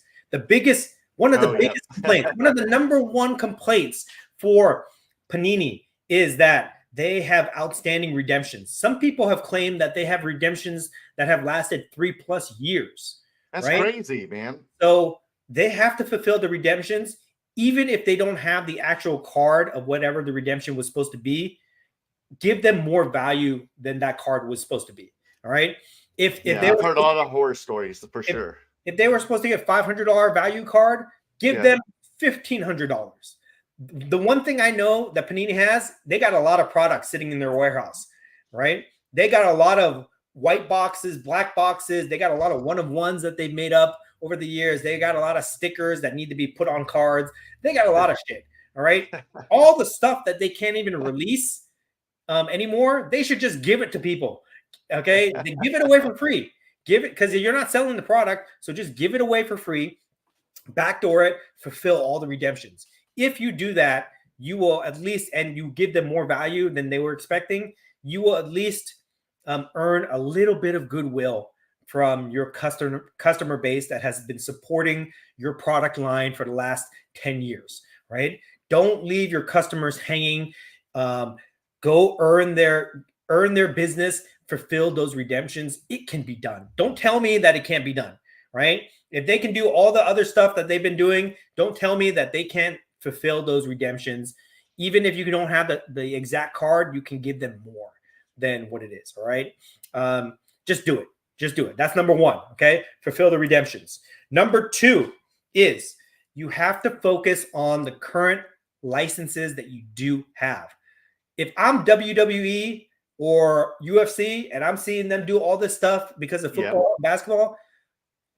One of the biggest complaints, one of the number 1 complaints for Panini is that they have outstanding redemptions. Some people have claimed that they have redemptions that have lasted 3+ years. That's crazy, man. So they have to fulfill the redemptions, even if they don't have the actual card of whatever the redemption was supposed to be. Give them more value than that card was supposed to be. All right. I've heard a lot of horror stories for sure. If they were supposed to get $500 value card, give them $1,500. The one thing I know that Panini has, they got a lot of products sitting in their warehouse, right? They got a lot of white boxes, black boxes. They got a lot of one-of-ones that they've made up over the years. They got a lot of stickers that need to be put on cards. They got a lot of shit, all right? All the stuff that they can't even release anymore, they should just give it to people, okay? They give it away for free. Give it, because you're not selling the product, so just give it away for free, backdoor it, fulfill all the redemptions. If you do that, you will at least, and you give them more value than they were expecting, you will at least earn a little bit of goodwill from your customer base that has been supporting your product line for the last 10 years, right? Don't leave your customers hanging. Go earn their business, fulfill those redemptions. It can be done. Don't tell me that it can't be done, right? If they can do all the other stuff that they've been doing, don't tell me that they can't fulfill those redemptions. Even if you don't have the exact card, you can give them more than what it is, all right? Just do it. Just do it. That's number 1, okay? Fulfill the redemptions. Number 2 is you have to focus on the current licenses that you do have. If I'm WWE or UFC and I'm seeing them do all this stuff because of football and basketball,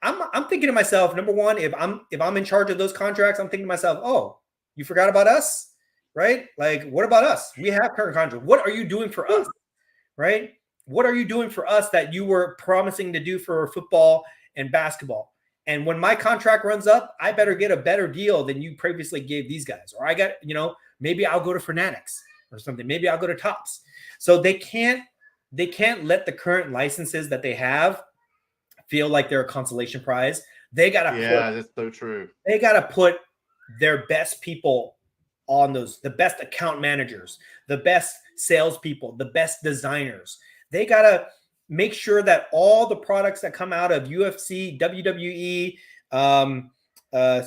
I'm thinking to myself, number 1, if I'm in charge of those contracts, I'm thinking to myself, oh, you forgot about us, right? Like, what about us? We have current contracts. What are you doing for us, right? What are you doing for us that you were promising to do for football and basketball? And when my contract runs up, I better get a better deal than you previously gave these guys. Or I got, maybe I'll go to Fanatics or something. Maybe I'll go to Tops. So they can't let the current licenses that they have feel like they're a consolation prize. They got to that's so true. They got to put their best people on those, the best account managers, the best salespeople, the best designers. They got to make sure that all the products that come out of UFC, WWE,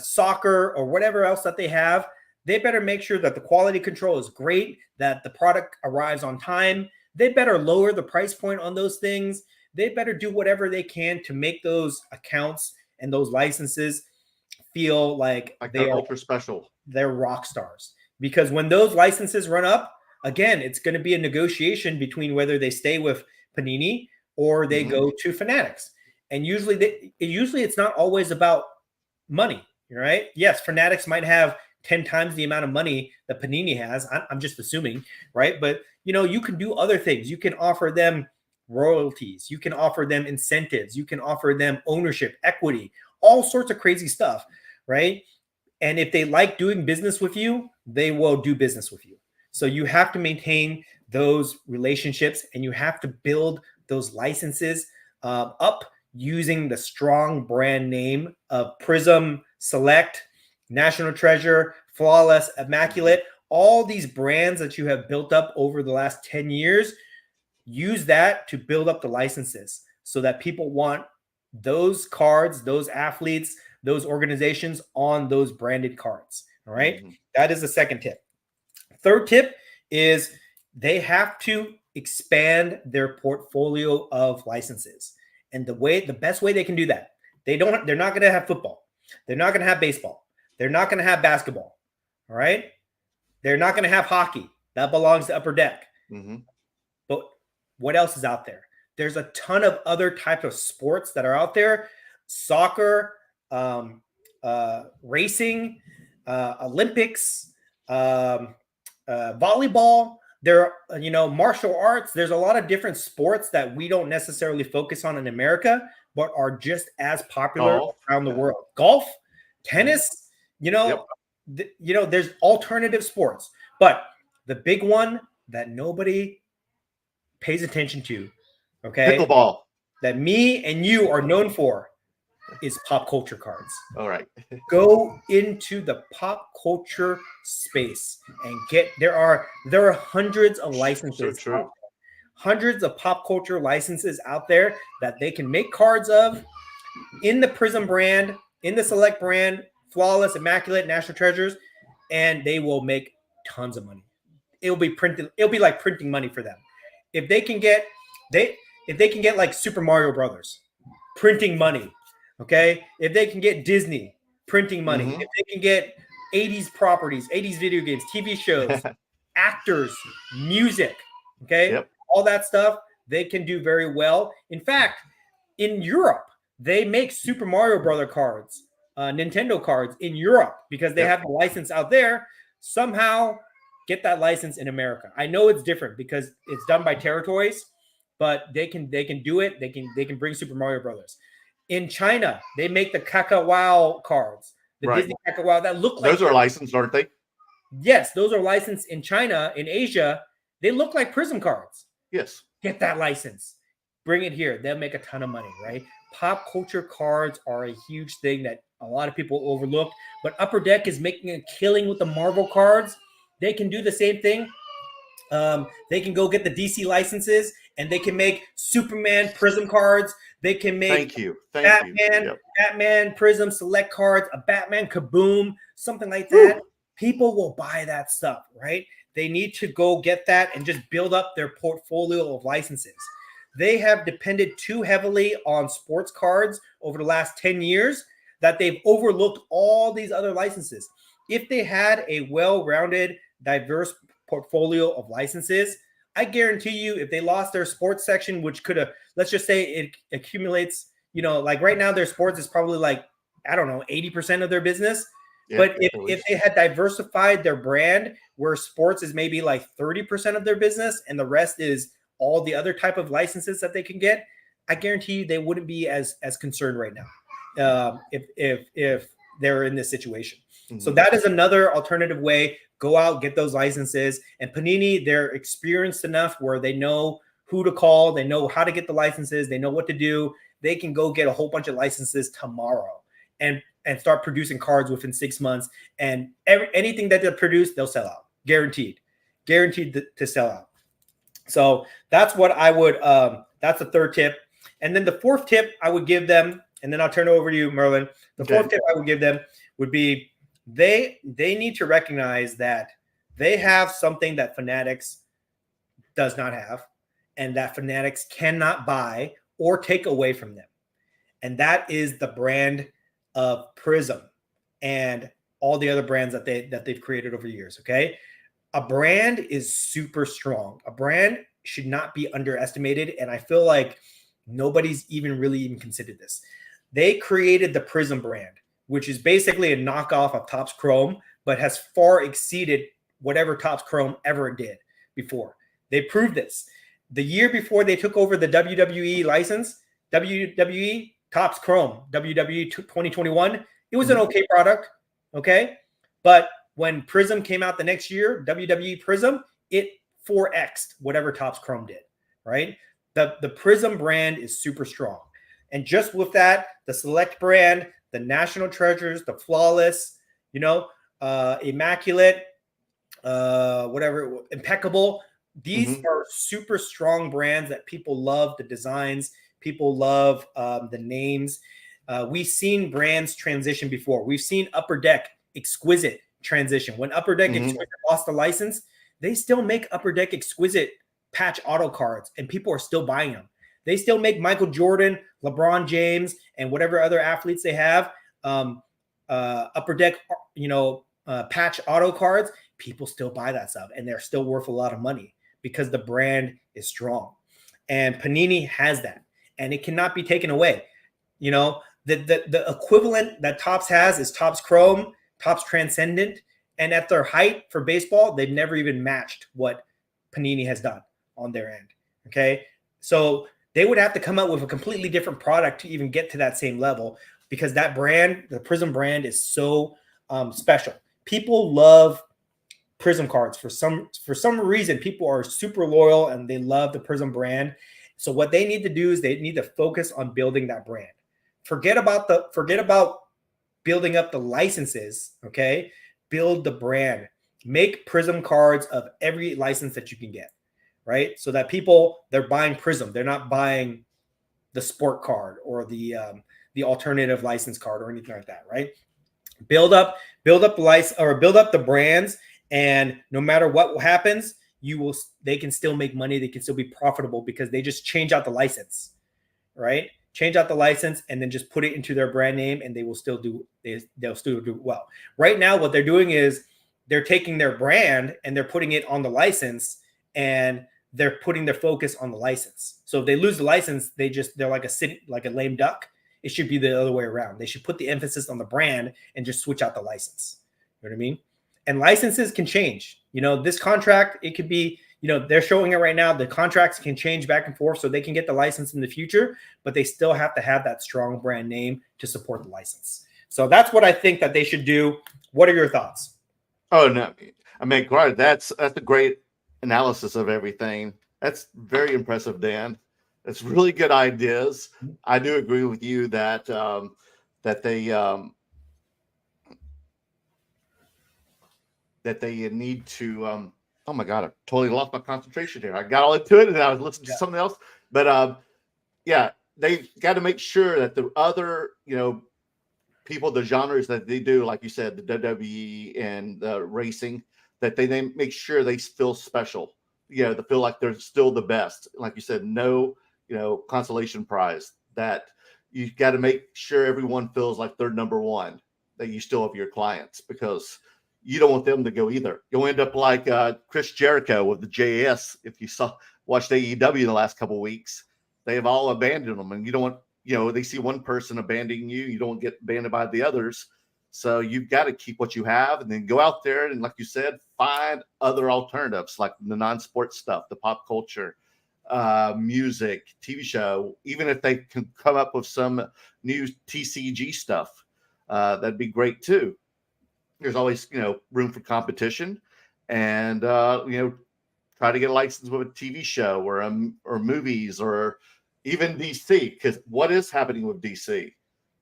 soccer, or whatever else that they have, they better make sure that the quality control is great, that the product arrives on time. They better lower the price point on those things. They better do whatever they can to make those accounts and those licenses feel like they're ultra special. They're rock stars. Because when those licenses run up, again, it's going to be a negotiation between whether they stay with Panini or they go to Fanatics. And usually it's not always about money, right? Yes, Fanatics might have 10 times the amount of money that Panini has. I'm just assuming, right? But, you can do other things. You can offer them royalties. You can offer them incentives. You can offer them ownership, equity, all sorts of crazy stuff, right? And if they like doing business with you, they will do business with you. So you have to maintain those relationships and you have to build those licenses up using the strong brand name of Prism Select, National Treasure, Flawless, Immaculate, all these brands that you have built up over the last 10 years. Use that to build up the licenses so that people want those cards, those athletes, those organizations on those branded cards. All right. That is the second tip. Third tip is they have to expand their portfolio of licenses. And the best way they can do that, they're not going to have football. They're not going to have baseball. They're not going to have basketball. All right. They're not going to have hockey. That belongs to Upper Deck. Mm-hmm. But what else is out there? There's a ton of other types of sports that are out there. Soccer, racing, Olympics, volleyball. There are, martial arts. There's a lot of different sports that we don't necessarily focus on in America, but are just as popular around the world. Golf, tennis, there's alternative sports. But the big one that nobody pays attention to, okay, pickleball, that me and you are known for, is pop culture cards. All right. Go into the pop culture space and there are hundreds of licenses. So true. Hundreds of pop culture licenses out there that they can make cards of in the Prism brand, in the Select brand, Flawless, Immaculate, National Treasures, and they will make tons of money. It'll be like printing money for them. If they can get like Super Mario Brothers, printing money. Okay, if they can get Disney printing money, if they can get 80s properties, 80s video games, TV shows, actors, music, okay, all that stuff, they can do very well. In fact, in Europe, they make Super Mario Brother cards, Nintendo cards in Europe because they have the license out there. Somehow get that license in America. I know it's different because it's done by territories, but they can do it. They can bring Super Mario Brothers. In China, they make the Kakao cards, the Disney Kakao that look like those are licensed, aren't they? Yes, those are licensed in China. In Asia, they look like Prism cards. Yes. Get that license. Bring it here. They'll make a ton of money, right? Pop culture cards are a huge thing that a lot of people overlook, but Upper Deck is making a killing with the Marvel cards. They can do the same thing. They can go get the DC licenses and they can make Superman Prism cards. They can make Batman Prism Select cards, a Batman Kaboom, something like that. Woo. People will buy that stuff, right? They need to go get that and just build up their portfolio of licenses. They have depended too heavily on sports cards over the last 10 years that they've overlooked all these other licenses. If they had a well-rounded, diverse portfolio of licenses, I guarantee you if they lost their sports section, which could have, let's just say it accumulates, like right now their sports is probably like, I don't know, 80% of their business. Yeah, but if they had diversified their brand where sports is maybe like 30% of their business and the rest is all the other type of licenses that they can get, I guarantee you they wouldn't be as concerned right now if they're in this situation. Mm-hmm. So that is another alternative way. Go out, get those licenses. And Panini, they're experienced enough where they know who to call. They know how to get the licenses. They know what to do. They can go get a whole bunch of licenses tomorrow and start producing cards within 6 months. And anything that they produce, they'll sell out. Guaranteed to sell out. So that's what I would, that's the third tip. And then the fourth tip I would give them, and then I'll turn it over to you, Merlin. The fourth tip I would give them would be, they need to recognize that they have something that Fanatics does not have and that Fanatics cannot buy or take away from them. And that is the brand of Prism and all the other brands that they've created over the years, okay? A brand is super strong. A brand should not be underestimated, and I feel like nobody's even considered this. They created the Prism brand, which is basically a knockoff of Topps Chrome, but has far exceeded whatever Topps Chrome ever did before. They proved this. The year before they took over the WWE license, WWE Topps Chrome, WWE 2021, it was an okay product, okay? But when Prism came out the next year, WWE Prism, it 4x'd whatever Topps Chrome did, right? The Prism brand is super strong. And just with that, the Select brand, the National Treasures, the Flawless, Immaculate, Impeccable. These are super strong brands that people love the designs. People love the names. We've seen brands transition before. We've seen Upper Deck Exquisite transition. When Upper Deck Exquisite lost the license, they still make Upper Deck Exquisite patch auto cards, and people are still buying them. They still make Michael Jordan, LeBron James, and whatever other athletes they have. Upper Deck patch auto cards, people still buy that stuff and they're still worth a lot of money because the brand is strong. And Panini has that, and it cannot be taken away. The equivalent that Topps has is Topps Chrome, Topps Transcendent, and at their height for baseball, they've never even matched what Panini has done on their end. Okay, so they would have to come out with a completely different product to even get to that same level, because that brand, the Prism brand, is so special. People love Prism cards for some reason. People are super loyal and they love the Prism brand. So what they need to do is they need to focus on building that brand. Forget about building up the licenses. Okay, build the brand. Make Prism cards of every license that you can get, right? So that they're buying Prism. They're not buying the sport card or the alternative license card or anything like that, right? Build up the brands, and no matter what happens, they can still make money. They can still be profitable because they just change out the license, right? Change out the license and then just put it into their brand name, and they'll still do well. Right now, what they're doing is they're taking their brand and they're putting it on the license, and they're putting their focus on the license. So if they lose the license, they're like a lame duck. It should be the other way around. They should put the emphasis on the brand and just switch out the license. You know what I mean? And licenses can change. This contract, it could be, they're showing it right now. The contracts can change back and forth, so they can get the license in the future, but they still have to have that strong brand name to support the license. So that's what I think that they should do. What are your thoughts? Oh, no. I mean, Grant, that's a great analysis of everything. That's very impressive, Dan. It's really good ideas. I do agree with you that they need to. Oh my God, I totally lost my concentration here. I got all into it and I was listening to something else. But they got to make sure that the other people, the genres that they do, like you said, the WWE and the racing, that they make sure they feel special. They feel like they're still the best. Like you said, no. Consolation prize, that you got to make sure everyone feels like they're number one, that you still have your clients, because you don't want them to go either. You'll end up like Chris Jericho with the JS. If you watched AEW the last couple of weeks, they have all abandoned them, and you don't want, they see one person abandoning you, you don't get abandoned by the others. So you've got to keep what you have, and then go out there and, like you said, find other alternatives, like the non-sports stuff, the pop culture, music, TV show. Even if they can come up with some new TCG stuff, that'd be great too. There's always room for competition, and try to get a license with a TV show or movies, or even DC, because what is happening with DC?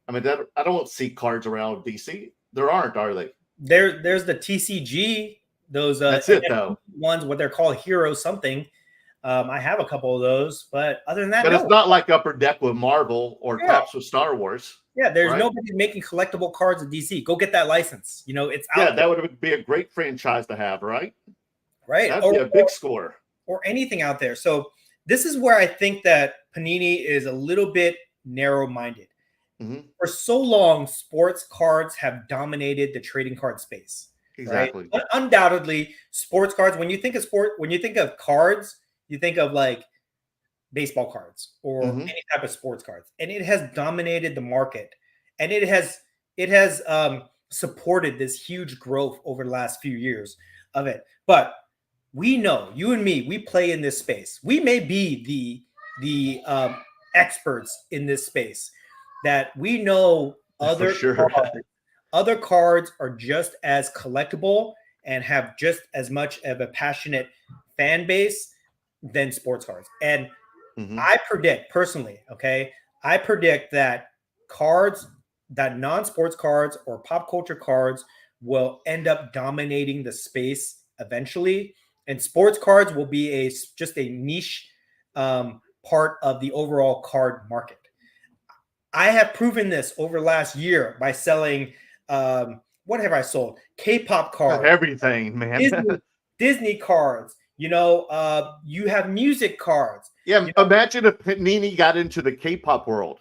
I mean, I don't see cards around DC. There aren't, are they? There's the TCG, those that's it though. Ones, what they're called Hero something. I have a couple of those, but other than that, but it's not like Upper Deck with Marvel or Caps with Star Wars. Yeah, there's nobody making collectible cards at DC. Go get that license. It's out there. That would be a great franchise to have, right? Right. That'd be a big score. Or anything out there. So this is where I think that Panini is a little bit narrow-minded. Mm-hmm. For so long, sports cards have dominated the trading card space. Exactly. Right? Undoubtedly, sports cards. When you think of cards, you think of like baseball cards or any type of sports cards, and it has dominated the market, and it has supported this huge growth over the last few years of it. But we know, you and me, we play in this space. We may be the experts in this space, that we know other cards are just as collectible and have just as much of a passionate fan base than sports cards. And I predict personally, I predict that non-sports cards or pop culture cards will end up dominating the space eventually, and sports cards will be just a niche part of the overall card market. I have proven this over the last year by selling what have I sold? K-pop cards, everything, man. Disney cards. You have music cards. Yeah, imagine if Panini got into the K-pop world.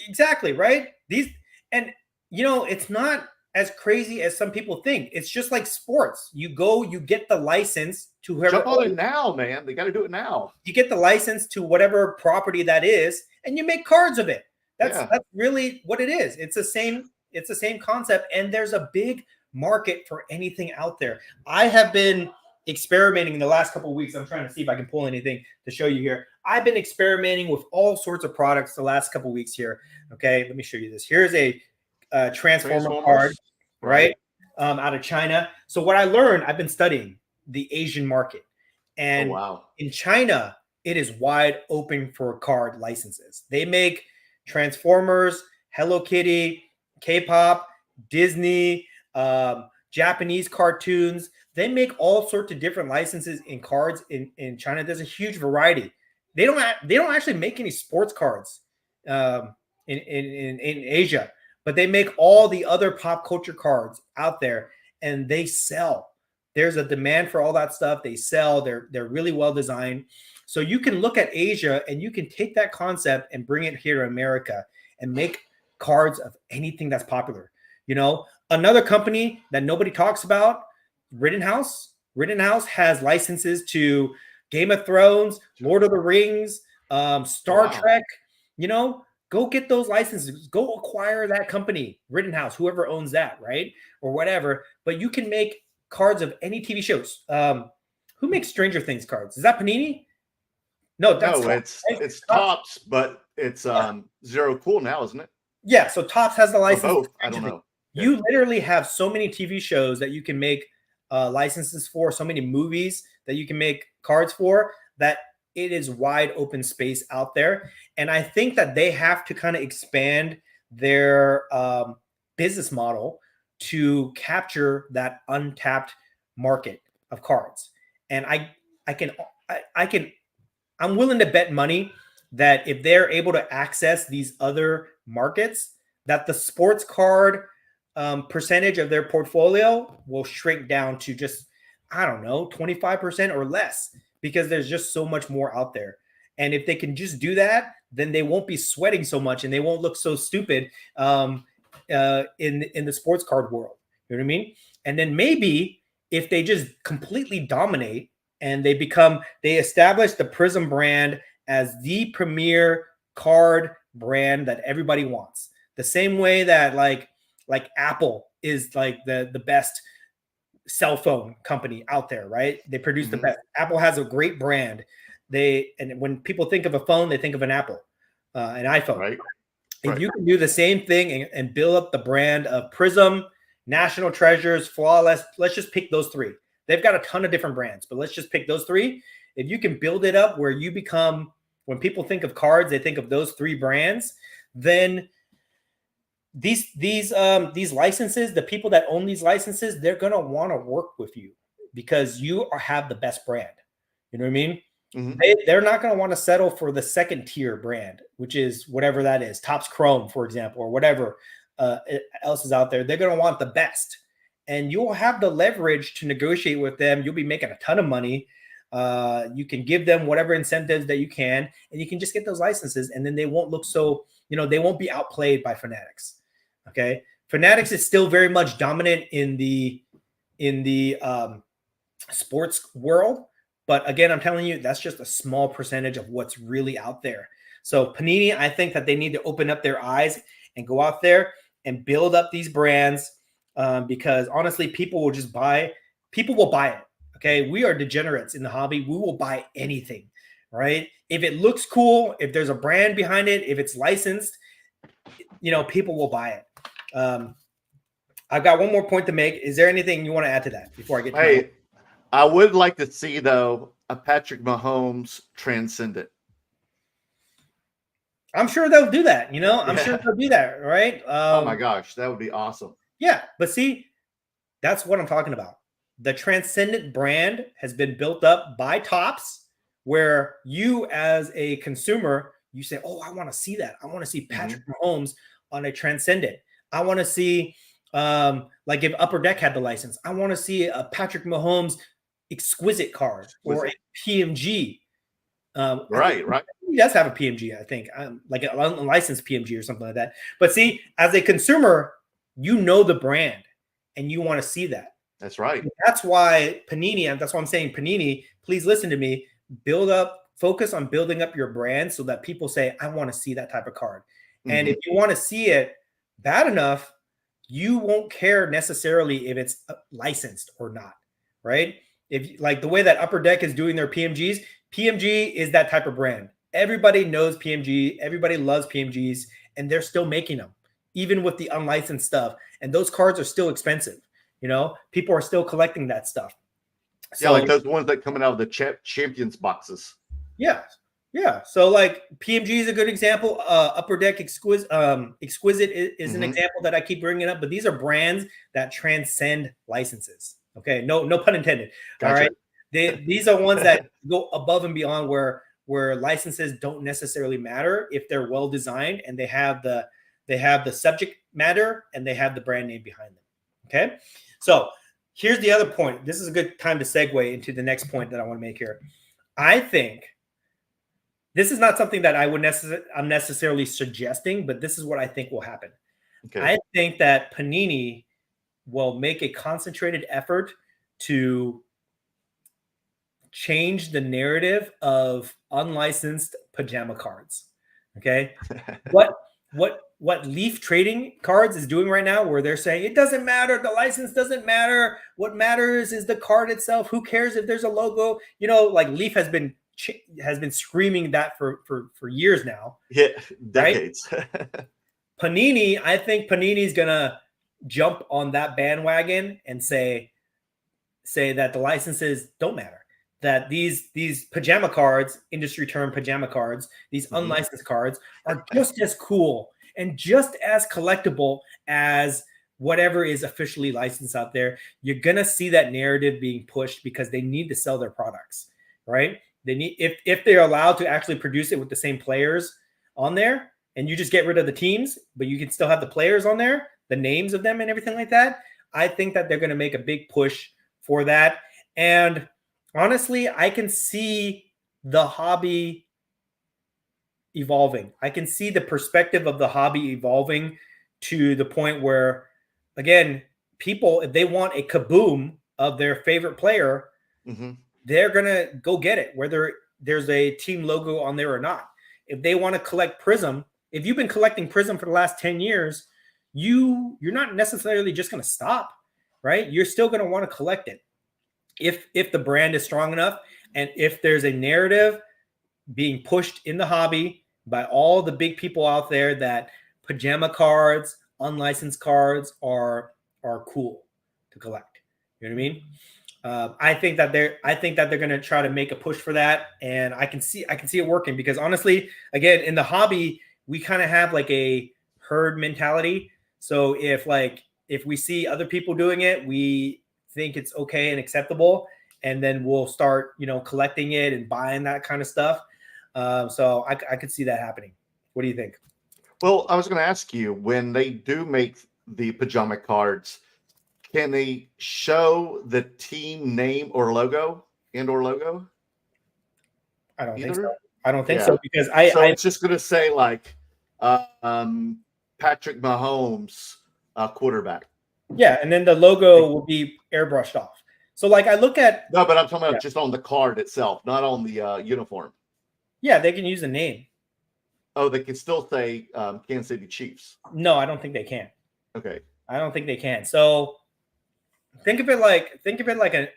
Exactly, right? It's not as crazy as some people think. It's just like sports. You go, you get the license to whoever. Jump on it now, man. They got to do it now. You get the license to whatever property that is, and you make cards of it. That's really what it is. It's the same concept, and there's a big market for anything out there. I have been experimenting in the last couple of weeks. I'm trying to see if I can pull anything to show you here. I've been experimenting with all sorts of products the last couple of weeks here. Okay, let me show you this. Here's a Transformer card, right? Out of China. So what I learned, I've been studying the Asian market, and in China, it is wide open for card licenses. They make Transformers, Hello Kitty, K-pop, Disney, Japanese cartoons. They make all sorts of different licenses in cards in China. There's a huge variety. They don't actually make any sports cards in Asia, but they make all the other pop culture cards out there, and they sell. There's a demand for all that stuff. They sell. They're really well designed. So you can look at Asia and you can take that concept and bring it here to America and make cards of anything that's popular. You know, another company that nobody talks about, Rittenhouse. Rittenhouse has licenses to Game of Thrones, Lord of the Rings, Star Trek. You know, go get those licenses. Go acquire that company, Rittenhouse, whoever owns that, right? Or whatever. But you can make cards of any TV shows. Who makes Stranger Things cards? Is that Panini? No, it's Topps, but it's Zero Cool now, isn't it? Yeah, so Topps has the license. Or both. I don't know. You literally have so many TV shows that you can make licenses for, so many movies that you can make cards for, that it is wide open space out there. And I think that they have to kind of expand their business model to capture that untapped market of cards. And I'm willing to bet money that if they're able to access these other markets, that the sports card percentage of their portfolio will shrink down to just, I don't know, 25% or less, because there's just so much more out there. And if they can just do that, then they won't be sweating so much and they won't look so stupid in the sports card world. You know what I mean? And then maybe if they just completely dominate and they establish the Prism brand as the premier card brand that everybody wants, the same way that like Apple is like the best cell phone company out there, right? They produce the best. Apple has a great brand. And when people think of a phone, they think of an Apple, an iPhone. Right. If you can do the same thing and build up the brand of Prism, National Treasures, Flawless, let's just pick those three. They've got a ton of different brands, but let's just pick those three. If you can build it up where you become, when people think of cards, they think of those three brands, then these licenses, the people that own these licenses, they're going to want to work with you because you have the best brand. You know what I mean? They're not going to want to settle for the second tier brand, which is whatever that is, Topps Chrome, for example, or whatever else is out there. They're going to want the best, and you'll have the leverage to negotiate with them. You'll be making a ton of money. You can give them whatever incentives that you can, and you can just get those licenses, and then they won't look so, they won't be outplayed by Fanatics. Okay. Fanatics is still very much dominant in the sports world. But again, I'm telling you, that's just a small percentage of what's really out there. So Panini, I think that they need to open up their eyes and go out there and build up these brands because honestly, people will buy it. Okay. We are degenerates in the hobby. We will buy anything, right? If it looks cool, if there's a brand behind it, if it's licensed, people will buy it. I've got one more point to make. Is there anything you want to add to that before I get to I would like to see, though, a Patrick Mahomes transcendent. I'm sure they'll do that. I'm sure they'll do that, right? Oh, my gosh. That would be awesome. Yeah. But see, that's what I'm talking about. The transcendent brand has been built up by Topps, where you as a consumer, you say, oh, I want to see that. I want to see Patrick Mahomes on a transcendent. I want to see, like if Upper Deck had the license, I want to see a Patrick Mahomes exquisite card or a PMG. Right. He does have a PMG, I think, like an unlicensed PMG or something like that. But see, as a consumer, you know the brand and you want to see that. That's right. That's why Panini, and that's why I'm saying Panini, please listen to me, focus on building up your brand so that people say, I want to see that type of card. And if you want to see it bad enough, you won't care necessarily if it's licensed or not, right? If like the way that Upper Deck is doing their PMGs, PMG is that type of brand. Everybody knows PMG. Everybody loves PMGs, and they're still making them, even with the unlicensed stuff. And those cards are still expensive. You know, people are still collecting that stuff. So, yeah, like those ones that coming out of the Champions boxes. Yeah. Yeah. So like PMG is a good example. Upper Deck Exquisite is an example that I keep bringing up, but these are brands that transcend licenses. Okay. No pun intended. Gotcha. All right. These are ones that go above and beyond where licenses don't necessarily matter if they're well designed and they have the subject matter and they have the brand name behind them. Okay. So here's the other point. This is a good time to segue into the next point that I want to make here. I think this is not something that I'm necessarily suggesting, but this is what I think will happen. Okay. I think that Panini will make a concentrated effort to change the narrative of unlicensed pajama cards. Okay. What Leaf Trading Cards is doing right now, where they're saying it doesn't matter, the license doesn't matter. What matters is the card itself. Who cares if there's a logo? You know, like Leaf has been screaming that for years now. Yeah, decades. Right? Panini, I think Panini's gonna jump on that bandwagon and say that the licenses don't matter. That these pajama cards, industry term pajama cards, these unlicensed cards are just as cool and just as collectible as whatever is officially licensed out there. You're gonna see that narrative being pushed because they need to sell their products, right? They need, if they're allowed to actually produce it with the same players on there, and you just get rid of the teams, but you can still have the players on there, the names of them and everything like that. I think that they're going to make a big push for that. And honestly, I can see the hobby evolving. I can see the perspective of the hobby evolving to the point where, again, people, if they want a kaboom of their favorite player, they're going to go get it, whether there's a team logo on there or not. If they want to collect Prism, if you've been collecting Prism for the last 10 years, you're not necessarily just going to stop, right? You're still going to want to collect it. If the brand is strong enough, and if there's a narrative being pushed in the hobby by all the big people out there that pajama cards, unlicensed cards are cool to collect. You know what I mean? I think that they're going to try to make a push for that, and I can see it working because honestly, again, in the hobby, we kind of have like a herd mentality. So if we see other people doing it, we think it's okay and acceptable, and then we'll start, collecting it and buying that kind of stuff. So I could see that happening. What do you think? Well, I was going to ask you, when they do make the pajama cards, can they show the team name or logo I don't think so. I don't think so because it's just going to say like Patrick Mahomes, quarterback. Yeah, and then the logo will be airbrushed off. So like I look at no, but I'm talking about just on the card itself, not on the uniform. Yeah, they can use the name. Oh, they can still say Kansas City Chiefs. No, I don't think they can. Okay, I don't think they can. So think of it like an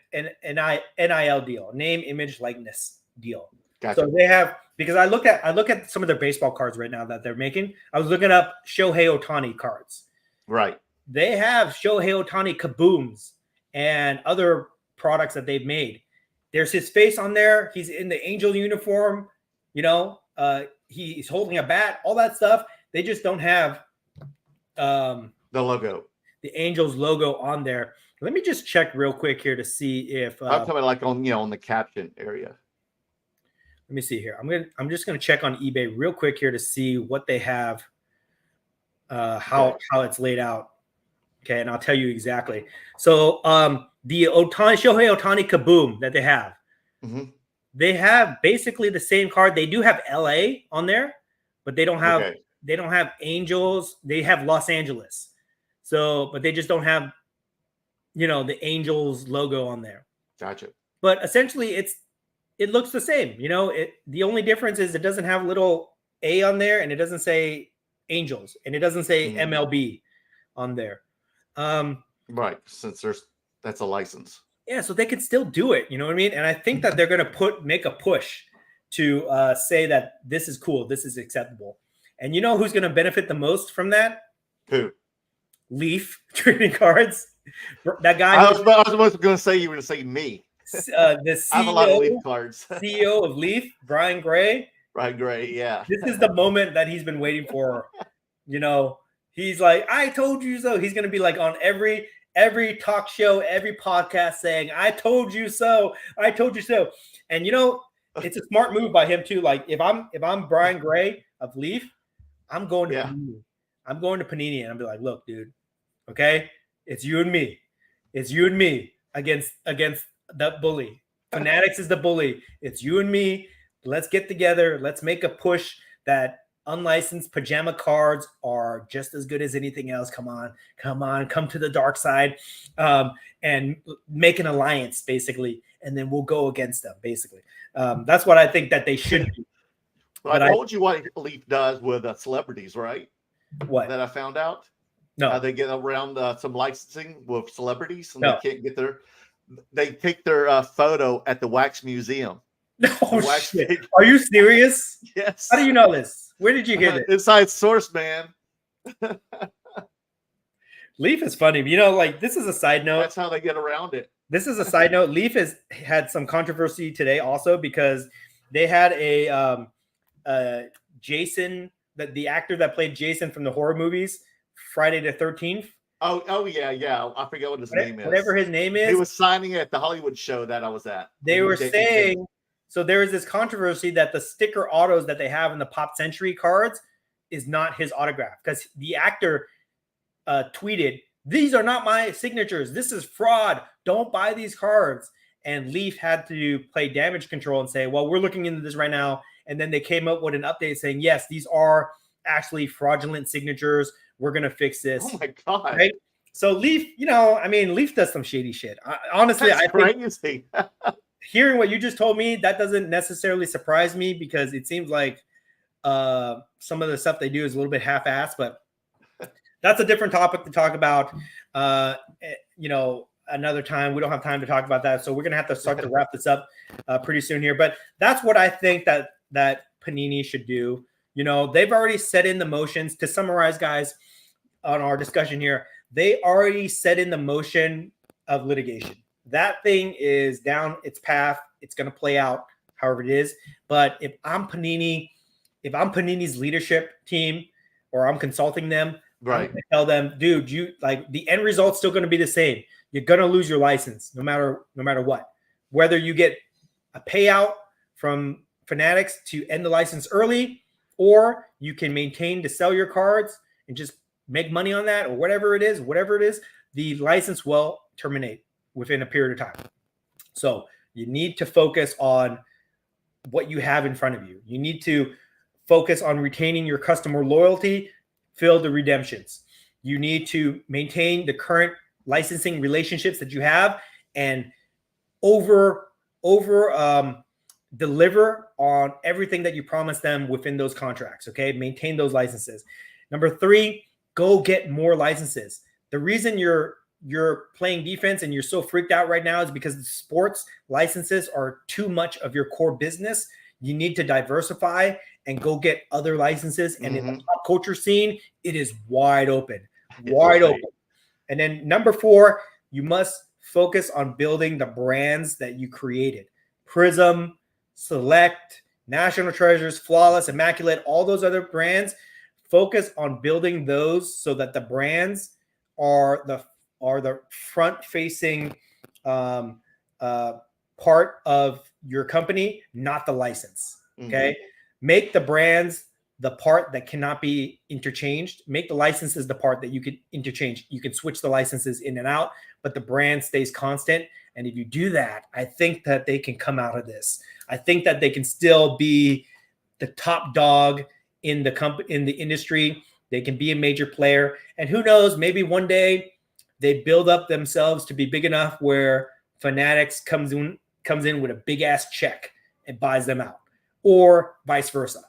NIL deal, name, image, likeness deal. Gotcha. So they have, because I look at some of their baseball cards right now that they're making. I was looking up Shohei Ohtani cards. Right. They have Shohei Ohtani kabooms and other products that they've made. There's his face on there. He's in the Angel uniform. He's holding a bat. All that stuff. They just don't have the logo, the Angels logo on there. Let me just check real quick here to see if I'm talking like on the caption area. Let me see here. I'm just gonna check on eBay real quick here to see what they have, how it's laid out. Okay, and I'll tell you exactly. So the Shohei Ohtani kaboom that they have, they have basically the same card. They do have LA on there, but they don't have Angels. They have Los Angeles. So, but they just don't have, the Angels logo on there. Gotcha. But essentially, it looks the same. The only difference is it doesn't have a little A on there, and it doesn't say Angels, and it doesn't say MLB on there. Right, since that's a license. Yeah, so they can still do it. You know what I mean? And I think that they're going to make a push to say that this is cool, this is acceptable. And you know who's going to benefit the most from that? Who? Leaf trading cards. That guy. I was going to say you were going to say me. The CEO, I have a lot of Leaf cards. CEO of Leaf, Brian Gray. Brian Gray, yeah. This is the moment that he's been waiting for. He's like, I told you so. He's going to be like on every talk show, every podcast saying, I told you so. I told you so. And it's a smart move by him too. Like if I'm Brian Gray of Leaf, I'm going to Panini. I'm going to Panini and I'll be like, look, dude, okay, it's you and me. It's you and me against the bully. Fanatics is the bully. It's you and me. Let's get together. Let's make a push that unlicensed pajama cards are just as good as anything else. Come on, come to the dark side, and make an alliance basically, and then we'll go against them. Basically, that's what I think that they should do. Well, I told you what Leaf does with celebrities, right? What? That I found out. No, how they get around some licensing with celebrities, and No. they can't get they take their photo at the wax museum. No shit. Are you serious? Yes. How do you know this? Where did you hear this? Inside source, man. Leaf is funny. Like this is a side note. That's how they get around it. This is a side note. Leaf has had some controversy today also because they had a Jason, the actor that played Jason from the horror movies, Friday the 13th. Oh yeah. I forget what his name is. Whatever his name is. He was signing at the Hollywood show that I was at. They were saying, so there was this controversy that the sticker autos that they have in the Pop Century cards is not his autograph because the actor tweeted, "These are not my signatures. This is fraud. Don't buy these cards." And Leaf had to play damage control and say, well, we're looking into this right now. And then they came up with an update saying, yes, these are actually fraudulent signatures. We're going to fix this. Oh my God. Right? So Leaf, Leaf does some shady shit. Honestly, That's crazy. think hearing what you just told me, that doesn't necessarily surprise me because it seems like some of the stuff they do is a little bit half-assed, but that's a different topic to talk about. Another time. We don't have time to talk about that. So we're going to have to start to wrap this up pretty soon here. But that's what I think that Panini should do. They've already set in the motions. To summarize, guys, on our discussion here, they already set in the motion of litigation. That thing is down its path. It's going to play out however it is. But if I'm Panini's leadership team or I'm consulting them, right, I tell them, dude, the end result's still going to be the same. You're going to lose your license no matter what. Whether you get a payout from Fanatics to end the license early, or you can maintain to sell your cards and just make money on that, or whatever it is, the license will terminate within a period of time. So you need to focus on what you have in front of you. You need to focus on retaining your customer loyalty, fill the redemptions. You need to maintain the current licensing relationships that you have and over deliver on everything that you promised them within those contracts. Okay. Maintain those licenses. Number 3, go get more licenses. The reason you're playing defense and you're so freaked out right now is because the sports licenses are too much of your core business. You need to diversify and go get other licenses. And in the pop culture scene, it is wide open. Open. And then number 4, you must focus on building the brands that you created. Prism, Select, National Treasures, Flawless, Immaculate, all those other brands. Focus on building those so that the brands are the front-facing part of your company, not the license. Okay, make the brands the part that cannot be interchanged. Make the licenses the part that you can interchange. You can switch the licenses in and out, but the brand stays constant. And if you do that, I think that they can come out of this. I think that they can still be the top dog in the industry They can be a major player. And who knows, maybe one day they build up themselves to be big enough where Fanatics comes in with a big ass check and buys them out, or vice versa.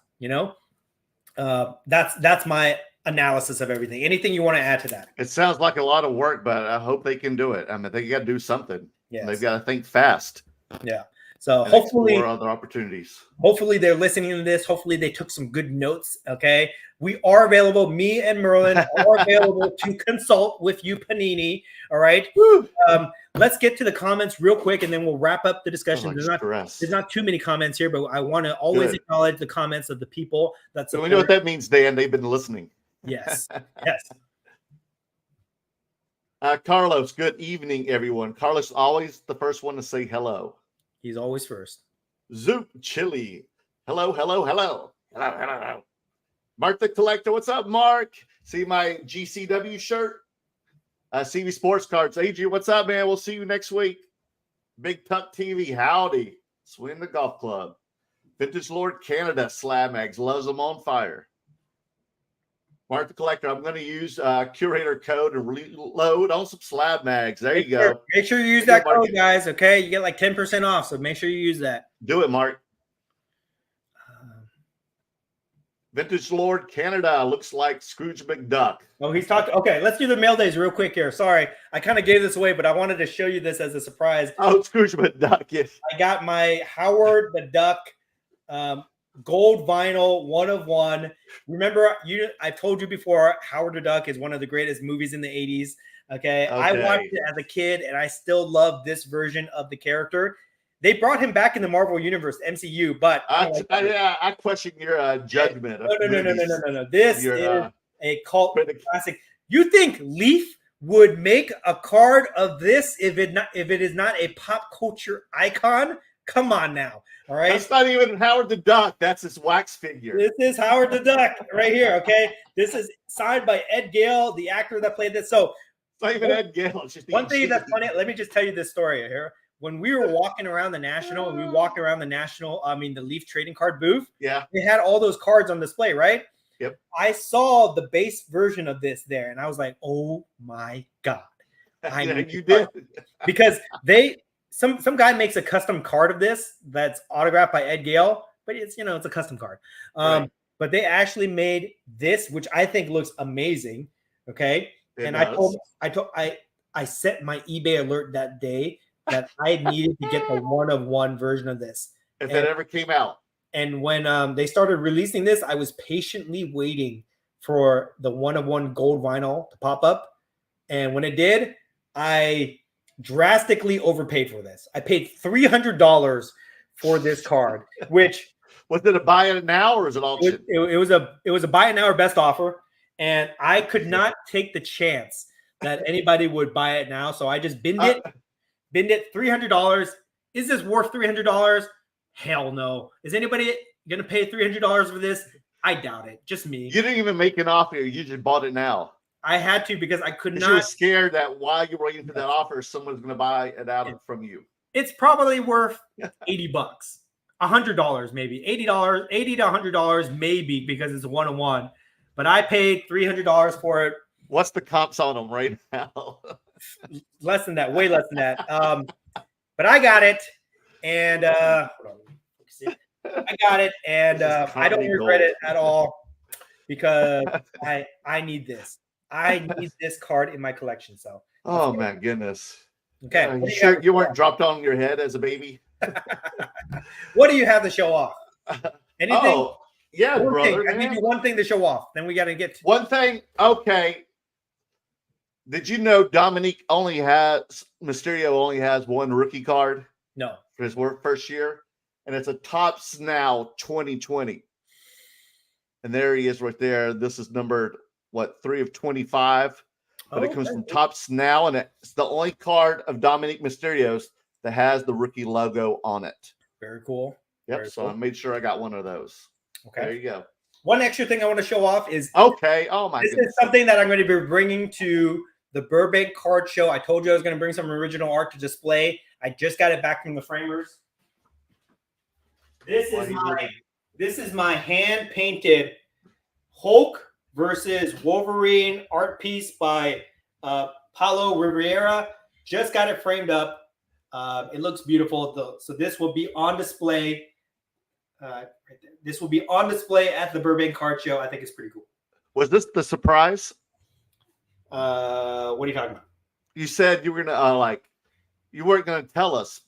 That's my analysis of everything. Anything you want to add to that? It sounds like a lot of work, but I hope they can do it. I mean, they got to do something. Yes. They've got to think fast. Yeah. So and hopefully explore other opportunities. Hopefully they're listening to this. Hopefully they took some good notes. Okay. We are available. Me and Merlin are available to consult with you, Panini. All right. Let's get to the comments real quick, and then we'll wrap up the discussion. There's not too many comments here, but I want to always acknowledge the comments of the people. So we know what that means, Dan. They've been listening. Yes. Yes. Carlos, good evening, everyone. Carlos, always the first one to say hello. He's always first. Zoop Chili. Hello, hello, hello. Hello, hello, hello. Mark the Collector. What's up, Mark? See my GCW shirt? CV Sports Cards. Adrian, what's up, man? We'll see you next week. Big Tuck TV. Howdy. Swing the Golf Club. Vintage Lord Canada. Slabmags. Loves them on fire. Mark the Collector. I'm going to use curator code and reload on some Slabmags. There you go. Make sure you use that code, guys. Okay. You get like 10% off. So make sure you use that. Do it, Mark. Vintage Lord Canada looks like Scrooge McDuck. Oh, he's talking. Okay, let's do the mail days real quick here. Sorry, I kind of gave this away, but I wanted to show you this as a surprise. Oh, Scrooge McDuck, yes. I got my Howard the Duck gold vinyl 1 of 1. Remember, I've told you before, Howard the Duck is one of the greatest movies in the 80s. Okay, I watched it as a kid, and I still love this version of the character. They brought him back in the Marvel Universe, MCU, but I question your judgment. No. This is a cult classic. You think Leaf would make a card of this if it is not a pop culture icon? Come on now, all right. That's not even Howard the Duck. That's his wax figure. This is Howard the Duck right here. Okay, this is signed by Ed Gale, the actor that played this. So it's not even Ed Gale. It's just one thing that's funny. Let me just tell you this story here. When we were walking around the National, the Leaf trading card booth, they had all those cards on display, right? Yep. I saw the base version of this there, and I was like, oh my God. You did. Because some guy makes a custom card of this that's autographed by Ed Gale, but it's a custom card. right. But they actually made this, which I think looks amazing. Okay. I set my eBay alert that day that I needed to get the 1 of 1 version of this. If it ever came out. And when they started releasing this, I was patiently waiting for the 1 of 1 gold vinyl to pop up. And when it did, I drastically overpaid for this. I paid $300 for this card, which was it a buy it now or is it auction? It was a buy it now or best offer. And I could not take the chance that anybody would buy it now. So I just binned it. Binned it $300. Is this worth $300? Hell no. Is anybody going to pay $300 for this? I doubt it. Just me. You didn't even make an offer. You just bought it now. I had to because I could not. You were scared that while you were waiting for that offer, someone's going to buy it out from you. It's probably worth $80, $100 maybe, $80 to $100 maybe because it's a 1 of 1. But I paid $300 for it. What's the comps on them right now? Less than that, way less than that. But I got it, and I got it, and I don't regret it at all because I need this. I need this card in my collection. So. Oh my goodness. Okay. You sure you weren't dropped on your head as a baby? What do you have to show off? Anything? Oh, yeah, brother. I give you one thing to show off. Then we got to get to one thing. Okay. Did you know Mysterio only has one rookie card? No. For his first year. And it's a Topps Now 2020. And there he is right there. This is numbered, 3 of 25. But it comes from Topps Now. And it's the only card of Dominic Mysterio's that has the rookie logo on it. Very cool. Yep. Very so cool. I made sure I got one of those. Okay. There you go. One extra thing I want to show off is okay. Oh my! This is something that I'm going to be bringing to the Burbank card show. I told you I was going to bring some original art to display. I just got it back from the framers. This is my hand painted Hulk versus Wolverine art piece by Paulo Rivera. Just got it framed up. It looks beautiful, though. So this will be on display. Right there. This will be on display at the Burbank Card Show. I think it's pretty cool. Was this the surprise? What are you talking about? You said you were gonna you weren't gonna tell us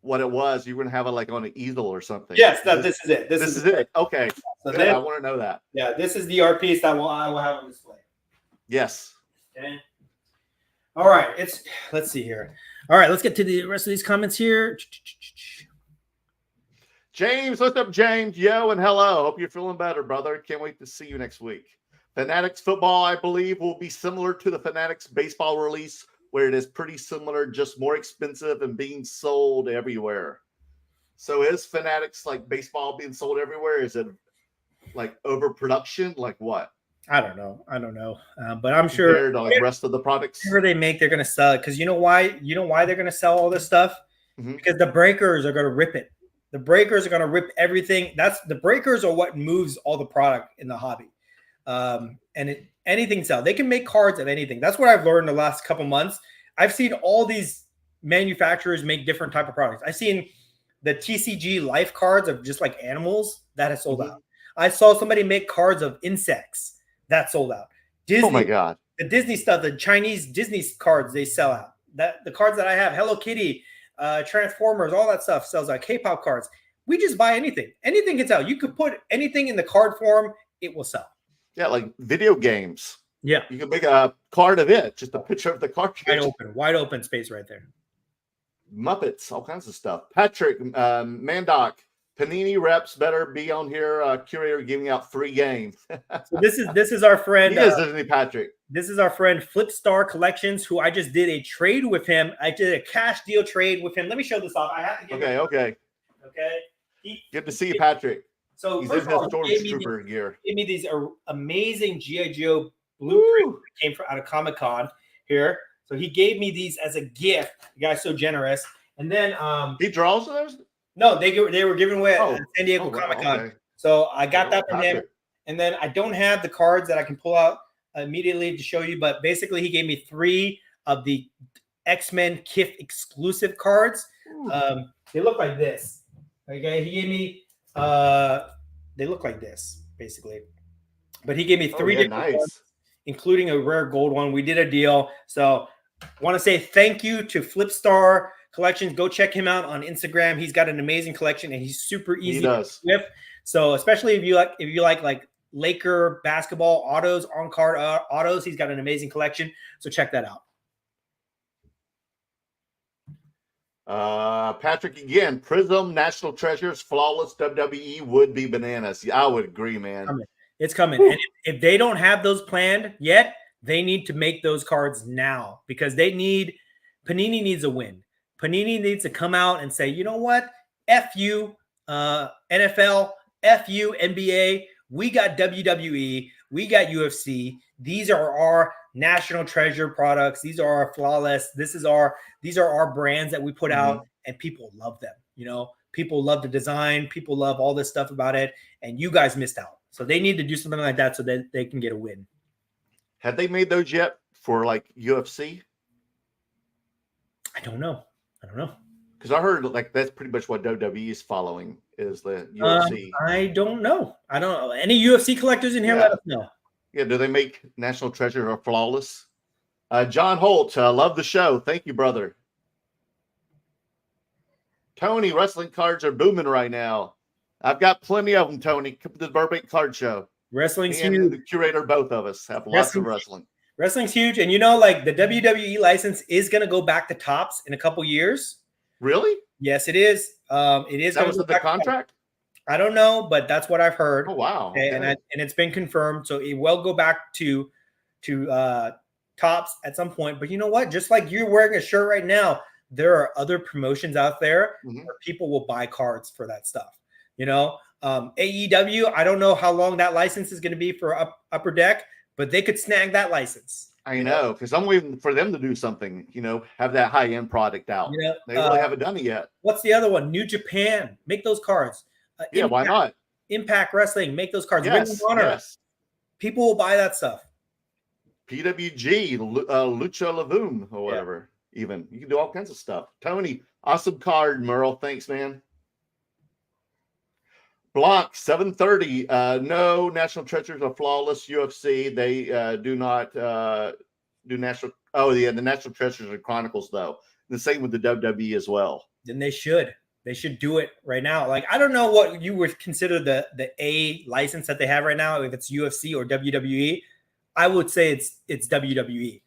what it was. You were gonna have it like on an easel or something. Yes, this is it. This is it. Okay. So Good, I want to know that. Yeah, this is the art piece that I will have on display. Yes. Okay. All right. Let's see here. All right, let's get to the rest of these comments here. James, what's up, James? Yo and hello. Hope you're feeling better, brother. Can't wait to see you next week. Fanatics football, I believe, will be similar to the Fanatics baseball release, where it is pretty similar, just more expensive and being sold everywhere. So is Fanatics like baseball being sold everywhere? Is it like overproduction? Like what? I don't know. But I'm sure compared to like rest of the products. Whatever they make, they're going to sell it. Because you know why? You know why they're going to sell all this stuff? Mm-hmm. Because the breakers are going to rip it. The breakers are going to rip everything. The breakers are what moves all the product in the hobby. Anything sells. They can make cards of anything. That's what I've learned the last couple months. I've seen all these manufacturers make different type of products. I've seen the TCG life cards of just like animals that has sold out. I saw somebody make cards of insects that sold out. Disney, oh my God. The Disney stuff, the Chinese Disney cards, they sell out. The cards that I have, Hello Kitty, Transformers, all that stuff sells out. K-pop cards. We just buy anything. Anything can sell. You could put anything in the card form, it will sell. Yeah, like video games. Yeah. You can make a card of it, just a picture of the cartridge. Wide open space right there. Muppets, all kinds of stuff. Patrick, Mandoc, Panini reps better be on here. Curator giving out free games. So this is our friend. He is, isn't he, Patrick? This is our friend Flipstar Collections, who I just did a trade with him. I did a cash deal trade with him. Let me show this off. I have to give Okay. Good to see you, Patrick. So he's in his Stormtrooper gear. He gave me these amazing G.I. Joe blueprints that came out of Comic-Con here. So he gave me these as a gift. The guy's so generous. And then he draws those? No, they were given away at San Diego Comic-Con. Okay. So I got that from him. And then I don't have the cards that I can pull out immediately to show you, but basically he gave me 3 of the X-Men KIF exclusive cards. They look like this. Okay, he gave me they look like this basically, but he gave me 3 different ones, including a rare gold one. We did a deal, so want to say thank you to Flipstar Collections. Go check him out on Instagram. He's got an amazing collection and he's super easy to with. So especially if you like Laker basketball autos, on card autos, he's got an amazing collection. So check that out. Patrick again, Prism, National Treasures, Flawless WWE would be bananas. Yeah, I would agree, man. It's coming. And if they don't have those planned yet, they need to make those cards now because Panini needs a win. Panini needs to come out and say, you know what? F you, NFL, F you, NBA. We got WWE. We got UFC. These are our national treasure products. These are our flawless. These are our brands that we put out, and people love them. You know, people love the design. People love all this stuff about it, and you guys missed out. So they need to do something like that so that they can get a win. Have they made those yet for like UFC? I don't know. Because I heard like that's pretty much what WWE is following is the UFC. I don't know. Any UFC collectors in here? Let us know. Yeah, do they make National Treasure or Flawless? John Holt, love the show. Thank you, brother. Tony, wrestling cards are booming right now. I've got plenty of them, Tony. Come to the Burbank Card Show. Wrestling's and huge. The curator, both of us, have lots of wrestling. Wrestling's huge. And you know, like the WWE license is going to go back to Topps in a couple years. Really? Yes, it is. It is. That was the contract? I don't know, but that's what I've heard. Oh, wow. Okay. And it's been confirmed. So it will go back to Topps at some point. But you know what? Just like you're wearing a shirt right now, there are other promotions out there where people will buy cards for that stuff. You know, AEW, I don't know how long that license is going to be for Upper Deck, but they could snag that license. I know, because I'm waiting for them to do something, you know, have that high-end product out. Yeah, they really haven't done it yet. What's the other one? New Japan, make those cards. Why not? Impact Wrestling, make those cards. Yes, People will buy that stuff. PWG, Lucha Lavoom, or whatever. Even you can do all kinds of stuff. Tony, awesome card, Merle. Thanks, man. Blanc 730. No, National Treasures are flawless. UFC, they do not do national. Oh, yeah, the National Treasures are Chronicles though. The same with the WWE as well. Then they should. They should do it right now. Like, I don't know what you would consider the A license that they have right now, if it's UFC or WWE. I would say it's WWE.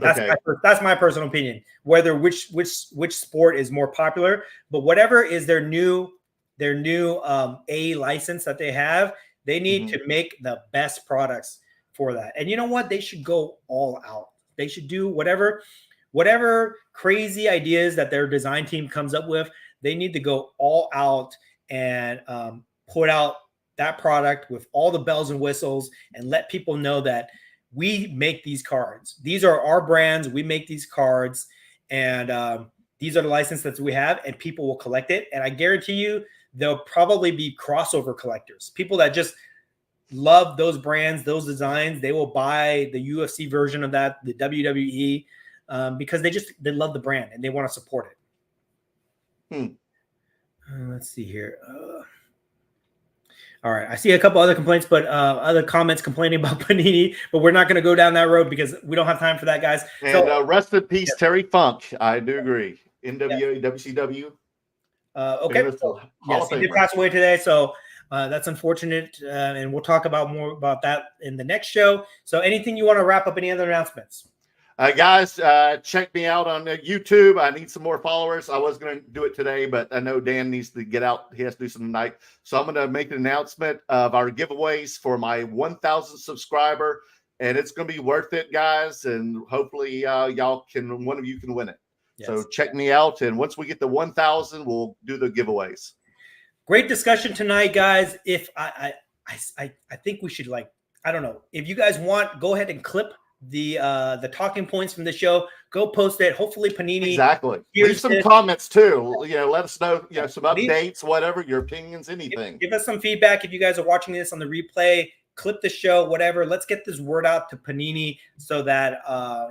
That's my personal opinion. Whether which sport is more popular, but whatever is their new A license that they have, they need to make the best products for that. And you know what? They should go all out. They should do whatever crazy ideas that their design team comes up with. They need to go all out and put out that product with all the bells and whistles and let people know that we make these cards. These are our brands. We make these cards, and these are the licenses that we have, and people will collect it. And I guarantee you, there'll probably be crossover collectors, people that just love those brands, those designs. They will buy the UFC version of that, the WWE, because they love the brand and they want to support it. Let's see here. All right, I see a couple other complaints, but other comments complaining about Panini, but we're not going to go down that road because we don't have time for that, guys. And so, rest in peace, Terry Funk. I do agree. NWA, WCW. Okay. So, yes, he did pass away today, so that's unfortunate, and we'll talk more about that in the next show. So, anything you want to wrap up? Any other announcements? Guys, check me out on YouTube. I need some more followers. I was going to do it today, but I know Dan needs to get out. He has to do some tonight. So I'm going to make an announcement of our giveaways for my 1,000 subscriber, and it's going to be worth it, guys. And hopefully one of you can win it. Yes. So check me out. And once we get to 1,000, we'll do the giveaways. Great discussion tonight, guys. If I think we should, I don't know, if you guys want, go ahead and clip the talking points from the show. Go post it. Hopefully Panini leave some comments too. Let us know some updates, whatever your opinions, anything. Give us some feedback. If you guys are watching this on the replay, clip the show, whatever. Let's get this word out to Panini so that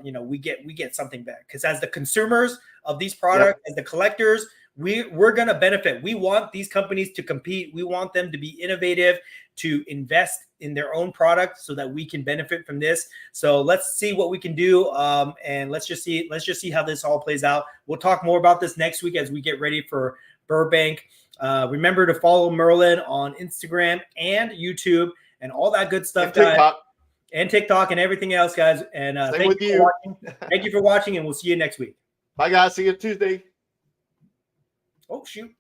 we get something back, because as the consumers of these products, as the collectors, we're going to benefit. We want these companies to compete. We want them to be innovative, to invest in their own product so that we can benefit from this. So let's see what we can do. And let's just see how this all plays out. We'll talk more about this next week as we get ready for Burbank. Remember to follow Merlin on Instagram and YouTube and all that good stuff, guys. And TikTok and everything else, guys. And thank you for watching. Thank you for watching, and we'll see you next week. Bye, guys. See you Tuesday. Oh, shoot.